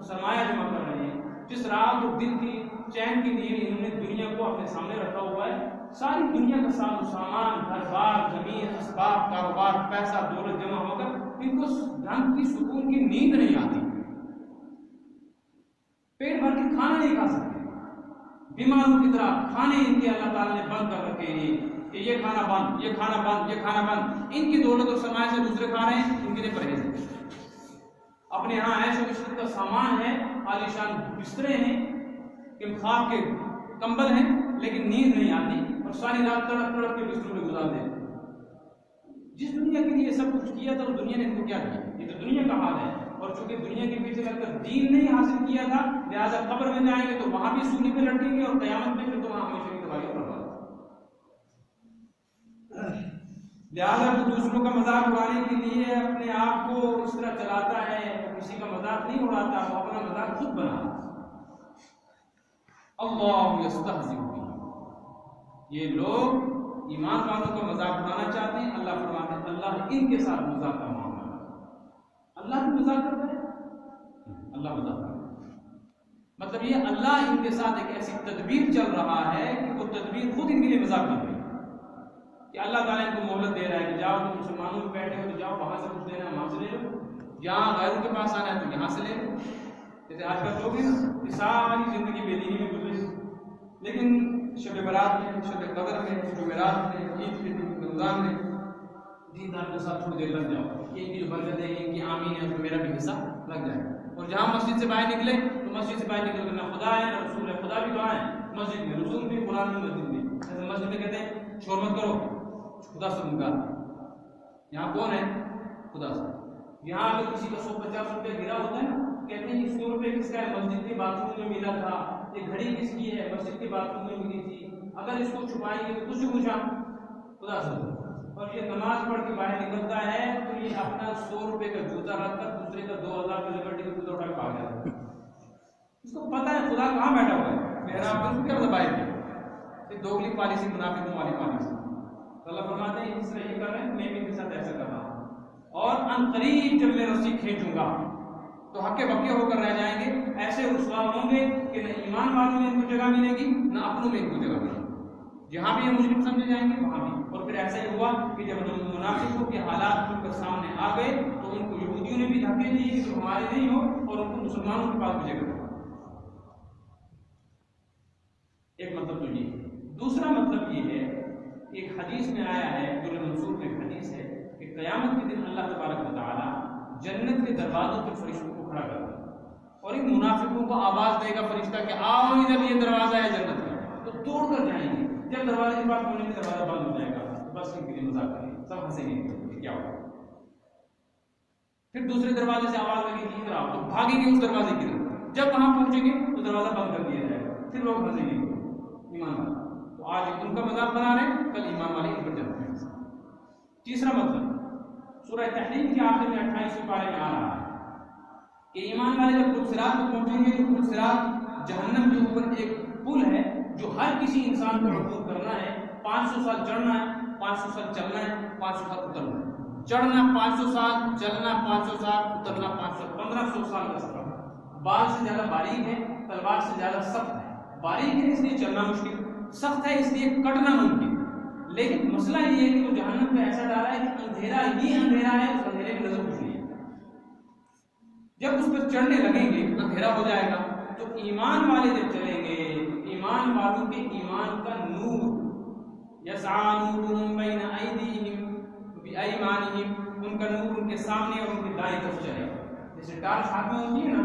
سرمایہ جمع کر رہے ہیں, جس رات اور دن کی چین کے لیے انہوں نے دنیا کو اپنے سامنے رکھا ہوا ہے, ساری دنیا کا ساز و سامان, گھر بار, زمین, اسباب, کاروبار, پیسہ, دولت جمع ہو کر ان کو ڈھنگ کی سکون کی نیند نہیں آتی, پیٹ بھر کے کھانا نہیں کھا سکتے, بیماروں کی طرح کھانے ان کے اللہ تعالیٰ نے بند کر رکھے ہیں کہ یہ کھانا بند, یہ کھانا بند, یہ کھانا بند. ان کی دولت اور سرمایہ سے دوسرے کھا رہے ہیں, ان کے لیے پرہیز ہے. اپنے یہاں ایسے عشرت کا سامان ہے, عالیشان بسترے ہیں, خواب کے کمبل ہیں, لیکن نیند نہیں آتی, اور ساری رات تڑپ تڑپ کے بستروں میں گزار دیتے. جس دنیا کے لیے سب کچھ کیا تھا اس دنیا نے ان کو کیا دیا؟ یہ تو دنیا کا حال ہے. اور چونکہ دنیا کے پیچھے لگ کر دین نہیں حاصل کیا تھا, لہٰذا قبر میں جائیں گے تو وہاں بھی سولی پہ لٹکیں گے, اور قیامت میں پھر تو وہاں ہمیشہ کی تباہی پر. لہٰذا وہ دوسروں کا مذاق اڑانے کے لیے اپنے آپ کو اس طرح چلاتا ہے, وہ کسی کا مذاق نہیں اڑاتا, وہ اپنا مذاق خود بناتا. اللہ یستہزئ بہم, یہ لوگ ایمان والوں کا مذاق اڑانا چاہتے ہیں. اللہ فرماتے ہیں اللہ ان کے ساتھ مذاق کا معاملہ, اللہ بھی مذاق کرتا ہے, اللہ مذاق کرتا ہے. مطلب یہ اللہ ان کے ساتھ ایک ایسی تدبیر چل رہا ہے کہ وہ تدبیر خود ان کے لیے مذاق بن گئی, کہ اللہ تعالیٰ ان کو مہلت دے رہا ہے کہ جاؤ تم مسلمانوں میں بیٹھے ہو تو جاؤ وہاں سے کچھ لینا ہے وہاں سے لے لو, یہاں غیروں کے پاس آنا ہے تو یہاں سے لے لو. جیسے آج کل لوگ ہیں کہ ساری زندگی بے دینی میں گزری, لیکن شب برات میں, شب قدر میں, جمعرات میں, عید کے دن, رمضان میں دیندار کے ساتھ تھوڑی دیر لگ جاؤ, یہ ان کی جو برکت ہے, ان کی آمین ہے, اس میں میرا بھی حصہ لگ جائے. اور جہاں مسجد سے باہر نکلے تو مسجد سے باہر نکل کر نہ خدا ہے نہ رسول ہے. خدا بھی تو آئے مسجد میں, رسول بھی قرآن میں, مسجد میں. جیسے مسجد میں کہتے ہیں شور مت کرو, خدا سے مکار. یہاں کون ہے؟ خدا سے. یہاں اگر کسی کا 150 روپے گرا ہوتا ہے نا, کہتے ہیں یہ 100 روپے کس کا ہے؟ مسجد کے باتھ روم میں ملا تھا. یہ گھڑی کس کی ہے؟ مسجد کے باتھ روم میں ملی تھی. اگر اس کو چھپائیں گے تو کچھ پوچھا خدا سے. اور یہ نماز پڑھ کے باہر نکلتا ہے تو یہ اپنا 100 روپے کا جوتا رکھ کر دوسرے کا 2000 کا لبرٹی کا جوتا اٹھا کے بھاگ جاتا ہے. اس کو پتا ہے خدا کہاں بیٹھا ہوا ہے, محراب میں. کیا مطلب باہر کی دوگلی پالیسی, منافقوں والی پالیسی. اللہ فرماتے ہیں اس طرح یہ کر رہے ہیں, میں بھی ان کے ساتھ ایسا کر رہا ہوں. اور ان قریب جب میں رسی کھینچوں گا تو ہکے بکے ہو کر رہ جائیں گے. ایسے رسوا ہوں گے کہ نہ ایمان والوں میں ان کو جگہ ملے گی نہ اپنوں میں ان کو جگہ ملے گی. جہاں بھی یہ مجرم سمجھے جائیں گے وہاں بھی. اور پھر ایسا ہی ہوا کہ جب منافقوں کے حالات کھل کر سامنے آ گئے تو ان کو یہودیوں نے بھی دھکے دیے کہ تم ہمارے نہیں ہو, اور ان کو مسلمانوں کے پاس بھی جگہ. ایک مطلب تو یہ. دوسرا مطلب یہ ہے, ایک حدیث میں آیا ہے, جو منصور میں ایک حدیث ہے کہ قیامت کے دن اللہ تبارک و تعالی جنت کے دروازوں پر فرشتوں کو کھڑا کرتا ہے, اور ان منافقوں کو آواز دے گا فرشتہ کہ آؤ ادھر, یہ دروازہ ہے جنت کا. تو توڑ کر جائیں گے. جب دروازے کے پاس ہونے کے دروازہ بند ہو جائے گا تو بس ان کے لیے مذاق کریں گے, سب ہنسیں گے کیا ہوگا. پھر دوسرے دروازے سے آواز لگے گی ادھر آؤ, تو بھاگیں گے اس دروازے کی طرف. جب وہاں پہنچیں گے تو دروازہ بند کر دیا جائے گا. پھر لوگ ہنسیں گے ایمان والے. تو آج ان کا مذاق بنا رہے ہیں, کل ایمان والے ان پر جلتے ہیں. تیسرا مطلب سورہ تحریم کے آخر میں 28ویں پارے میں آ رہا ہے کہ ایمان والے جب پل صراط کو پہنچیں گے تو پل صراط جہنم کے اوپر ایک پل ہے جو ہر کسی انسان کو عبور کرنا ہے. 500 سال چڑھنا ہے, 500 سال چلنا ہے, 500 سال اترنا ہے. چڑھنا 500 سال, چلنا 500 سال, اترنا 500, 1500 سال کا سفر. بال سے زیادہ باریک ہے, تلوار سے زیادہ سخت ہے. باریک ہے اس لیے چلنا مشکل, سخت ہے اس لیے کٹنا ممکن. لیکن مسئلہ یہ ہے کہ وہ جہنم پہ ایسا ڈالا ہے کہ اندھیرا ہی اندھیرا ہے, اس اندھیرے میں نظر کچھ نہیں ہے. جب اس پر چڑھنے لگیں گے اندھیرا ہو جائے گا. تو ایمان والے جب چلیں گے, ایمان والوں کے ایمان کا نور, یسعی نورہم بین ایدیہم بایمانہم, ان کا نور ان کے سامنے اور ان کی دائیں طرف چلے گا. جیسے ٹارچ ہاتھ میں ہوتی ہے نا,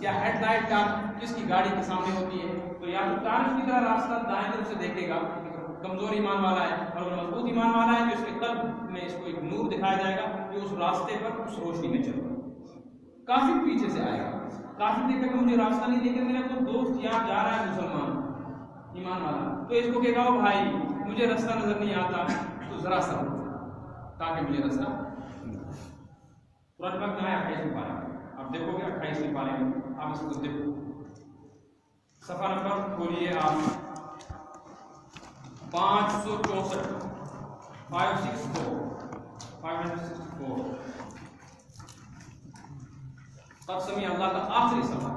یا ہیڈ لائٹ ٹارچ کس کی گاڑی کے سامنے ہوتی ہے, تو یا تو ٹارچ کی طرح راستہ دائیں طرف سے دیکھے گا, کمزور ایمان والا ہے, اور مضبوط ایمان والا ہے جو اس کے قلب میں اس کو ایک نور دکھایا جائے گا جو اس راستے پر اس روشنی میں چلے گا. کافر پیچھے سے آئے گا, کافر دیکھے گا مجھے راستہ نہیں دیکھے, میرا کوئی دوست یہاں جا رہا ہے مسلمان ایمان والا, تو اس کو کہے گا او بھائی مجھے راستہ نظر نہیں آتا, تو ذرا سا تاکہ مجھے راستہ. قرآن پاک میں آیا 28 پارے, آپ دیکھو گے 28 پارے میں, آپ اس کو دیکھو, صفحہ نمبر کھولیے آپ 564 قد سمع اللہ کا آخری صفحہ.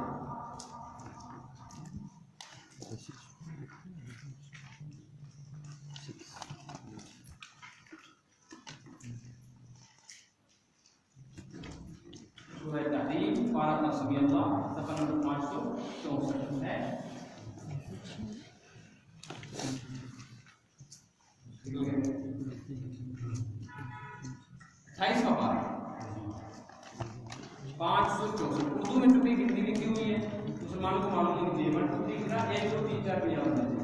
سورہ تحریم پارہ قد سمع اللہ, صفحہ نمبر 564 ہے. 28 کا پارہ 564 اردو میں ٹوپی کتنی لکھی ہوئی ہے مسلمانوں کو معلوم نہیں چاہیے, 1 2 3 4 1 2 3 4 پہ ہونا چاہیے.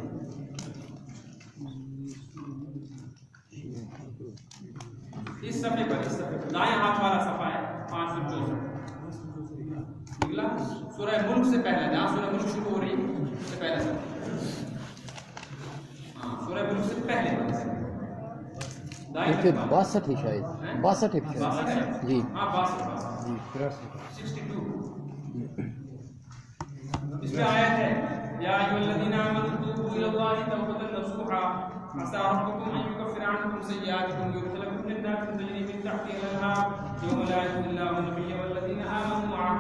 اس صفحے پر دائیں ہاتھ والا صفحہ ہے 564 نکلا. سورہ ملک سے پہلے, جہاں سورہ ملک شروع ہو رہی ہے اس سے پہلے صفحہ, ہاں سورہ ملک سے پہلے 62 ہے شاید, 62 ہے جی, ہاں 62 62. اس میں آیت ہے یا ایھا الذین آمنوا توبوا الی اللہ توبۃ نصوحا عسى ربکم ان یکفر عنکم سیئاتکم ویدخلکم جنات تجری من تحتها الانہار یوم لا یخزی اللہ النبی والذین آمنوا معه.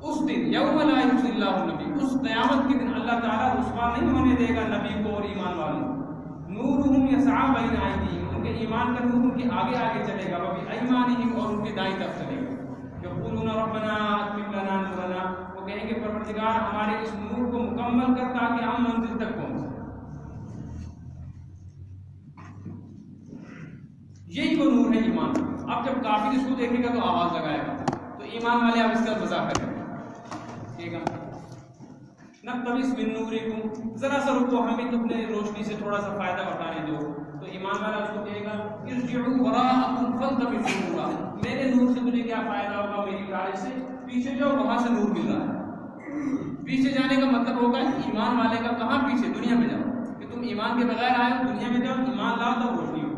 اس دن یوم لا یخزی اللہ النبی, اس قیامت کے دن اللہ تعالیٰ رسوا نہیں ہونے دے گا نبی کو اور ایمان والوں کو. نورہم یسعی بین ایدیہم, ان کے ایمان کا نور ان کے آگے آگے چلے گا, وبایمانہم اور ان کے دائیں طرف چلے گا. یقولون ربنا اتمم لنا نورنا, وہ کہیں گے پروردگار ہمارے اس نور کو مکمل کر تاکہ ہم منزل تک پہنچ سکیں. یہی وہ نور ہے ایمان. اب جب کافر اس کو دیکھے گا تو آواز لگائے گا, تو ایمان والے اب اس کا مذاق کریں گے, ٹھیک ہے نقتبس من نورکم, ذرا سا رکو ہمیں اپنے روشنی سے تھوڑا سا فائدہ اٹھانے دو. تو ایمان والا اس کو کہے گا ارجعوا وراءکم فالتمسوا نورا, میرے نور سے تجھے کیا فائدہ ہوگا, میری ٹارچ سے پیچھے جاؤ, وہاں سے نور مل رہا ہے. پیچھے جانے کا مطلب ہوگا ایمان والے کا کہاں پیچھے, دنیا میں جاؤ, کہ تم ایمان کے بغیر آئے ہو, دنیا میں جاؤ, ایمان لاؤ تب روشنی ہو.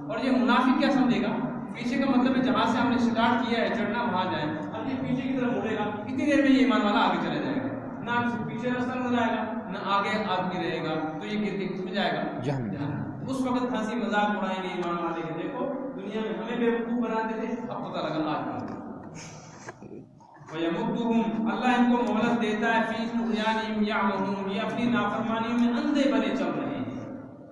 اور یہ منافق کیا سمجھے گا, پیچھے کا مطلب ہے جہاں سے ہم نے اسٹارٹ کیا ہے چڑھنا وہاں جائیں, اب یہ پیچھے کی طرف مڑے گا, اتنی دیر میں یہ ایمان والا آگے چلا جائے گا, نہ پیچھے راستہ نظر آئے گا نہ آگے آدمی رہے گا, تو یہ گر کے کس میں جائے گا, جہنم. اس وقت ہنسی مذاق اڑائیں گے ایمان والے کے, دیکھو دنیا میں ہمیں بیوقوف بناتے تھے, اب پتہ لگا آج بن. وَيَمُدُّهُمْ, اللہ ان کو مہلت دیتا ہے, فِي طُغْيَانِهِمْ يَعْمَهُونَ, یہ اپنی نافرمانی میں اندھے بنے چل رہے ہیں,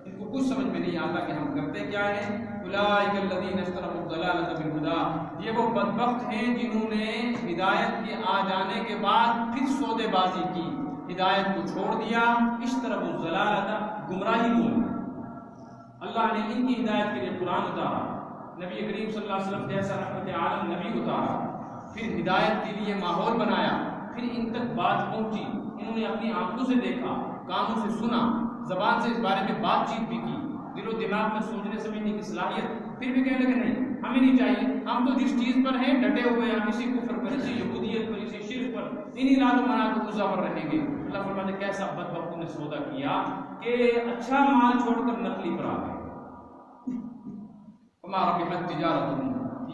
ان کو کچھ سمجھ میں نہیں آتا کہ ہم کرتے کیا ہیں. اولئک الذین اشتروا الضلالۃ بالہدی, یہ وہ بدبخت ہیں جنہوں نے ہدایت کے آ جانے کے بعد پھر سودے بازی کی, ہدایت کو چھوڑ دیا. اشتروا الضلالۃ, گمراہی کو, اللہ نے ان کی ہدایت کے لیے قرآن اتارا, نبی کریم صلی اللہ علیہ وسلم جیسا رحمت عالم نبی اتارا, پھر ہدایت کے لیے ماحول بنایا, پھر ان تک بات پہنچی, انہوں نے اپنی آنکھوں سے دیکھا, کانوں سے سنا, زبان سے اس بارے میں بات چیت بھی کی, دل و دماغ میں سوچنے سمجھنے کی صلاحیت, پھر بھی کہنے لگے نہیں ہمیں نہیں چاہیے, ہم تو جس چیز پر ہیں ڈٹے ہوئے, ہم اسی کفر پر, اسی یہودیت پر, اسی شرک پر, انہی لاد و منات و غذا پر رہیں گے. اللہ فرماتے کیسا بدبختوں نے سودا کیا کہ اچھا مال چھوڑ کر نقلی پر آ گئے. ہمارا بحق تجارت,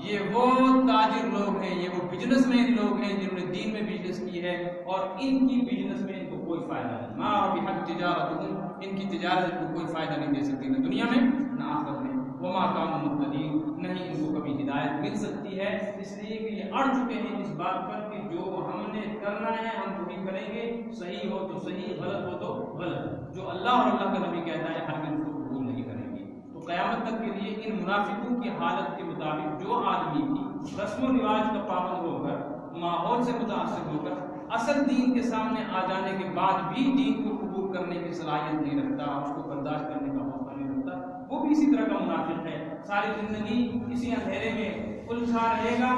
یہ وہ تاجر لوگ ہیں, یہ وہ بزنس مین لوگ ہیں جنہوں نے دین میں بزنس کی ہے, اور ان کی بزنس میں ان کو کوئی فائدہ نہیں. ما ربحت تجارتهم, ان کی تجارت کو کوئی فائدہ نہیں دے سکتی نہ دنیا میں نہ آخرت میں. وما كانوا مهتدين, نہیں ان کو کبھی ہدایت مل سکتی ہے, اس لیے کہ یہ اڑ چکے ہیں اس بات پر کہ جو ہم نے کرنا ہے ہم وہی کریں گے, صحیح ہو تو صحیح, غلط ہو تو غلط. جو اللہ اور اللہ کا نبی کہتا ہے ہر اس کو قبول نہیں کریں گے. تو قیامت تک کے لیے ان منافقوں کی حالت کے مطابق جو آدمی بھی رسم و رواج کا پابند ہو کر, ماحول سے متاثر ہو کر, اصل دین کے سامنے آ جانے کے بعد بھی دین کو قبول کرنے کی صلاحیت نہیں رکھتا, اس کو برداشت کرنے کا موقع نہیں رکھتا, وہ بھی اسی طرح کا منافق ہے. ساری زندگی اسی اندھیرے میں الجھا رہے گا,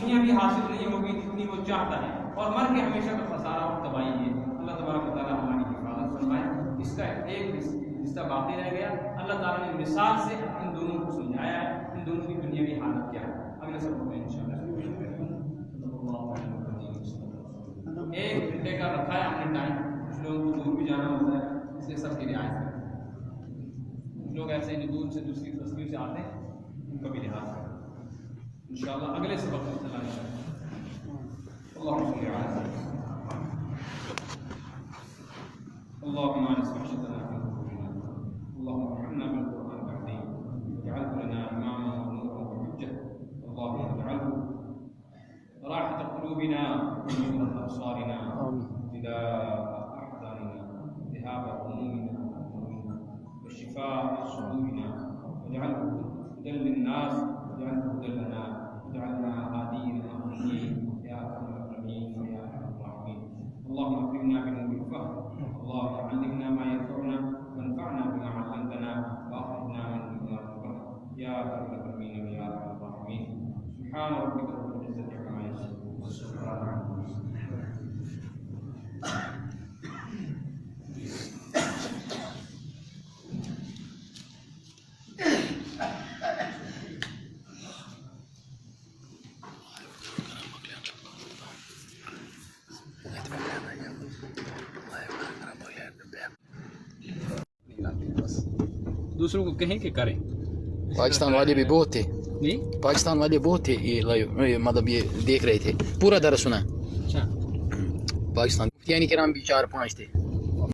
دنیا بھی حاصل نہیں ہوگی جتنی وہ چاہتا ہے, اور مر کے ہمیشہ کا خسارہ اور تباہی ہے. اللہ تبارک و تعالیٰ ہماری حفاظت فرمائے. اس کا ایک رشتہ باقی رہ گیا. اللہ تعالیٰ نے مثال سے ان دونوں کو سمجھایا ہے, ان دونوں کی دنیاوی حالت کیا ہے. اگلے سبق میں انشاءاللہ ایک گھنٹے کا رکھا ہے ہم نے ٹائم. کچھ لوگوں کو دور بھی جانا ہوتا ہے, اس لیے سب کی رعایت کریں. کچھ لوگ ایسے ہیں جو دور سے دوسری تصویر سے آتے ہیں, ان کا بھی لحاظ کریں. انشاءاللہ اگلے سبق میں چلا جائے. اللهم صل على سيدنا اللهم انس وحشتنا في قلوبنا, اللهم ارحمنا بالقران العظيم واجعله لنا اماما ونورا وحجه, اللهم اجعله راحة قلوبنا ونور ابصارنا جلاء احزاننا ذهاب همومنا وشفاء صدورنا, واجعله هدى للناس واجعله هدى لنا, واجعلنا هادين مهديين يا ارحم الراحمين ويا ارحم الراحمين. اللهم اكرمنا بنور الفهم, اللهم علمنا ما ينفعنا وانفعنا بما علمتنا واخرجنا من ظلمات الفهم يا ارحم الراحمين ويا ارحم الراحمين. سبحان ربك رب العزة عما يصفون وسلام على المرسلين. دوسروں کو کہیں کہ کریں. پاکستان والے بھی بہت تھے, نہیں پاکستان والے بہت تھے, یہ لائیو مطلب یہ دیکھ رہے تھے, پورا درس سنا. اچھا, پاکستان یعنی کرام بھی 4-5 تھے.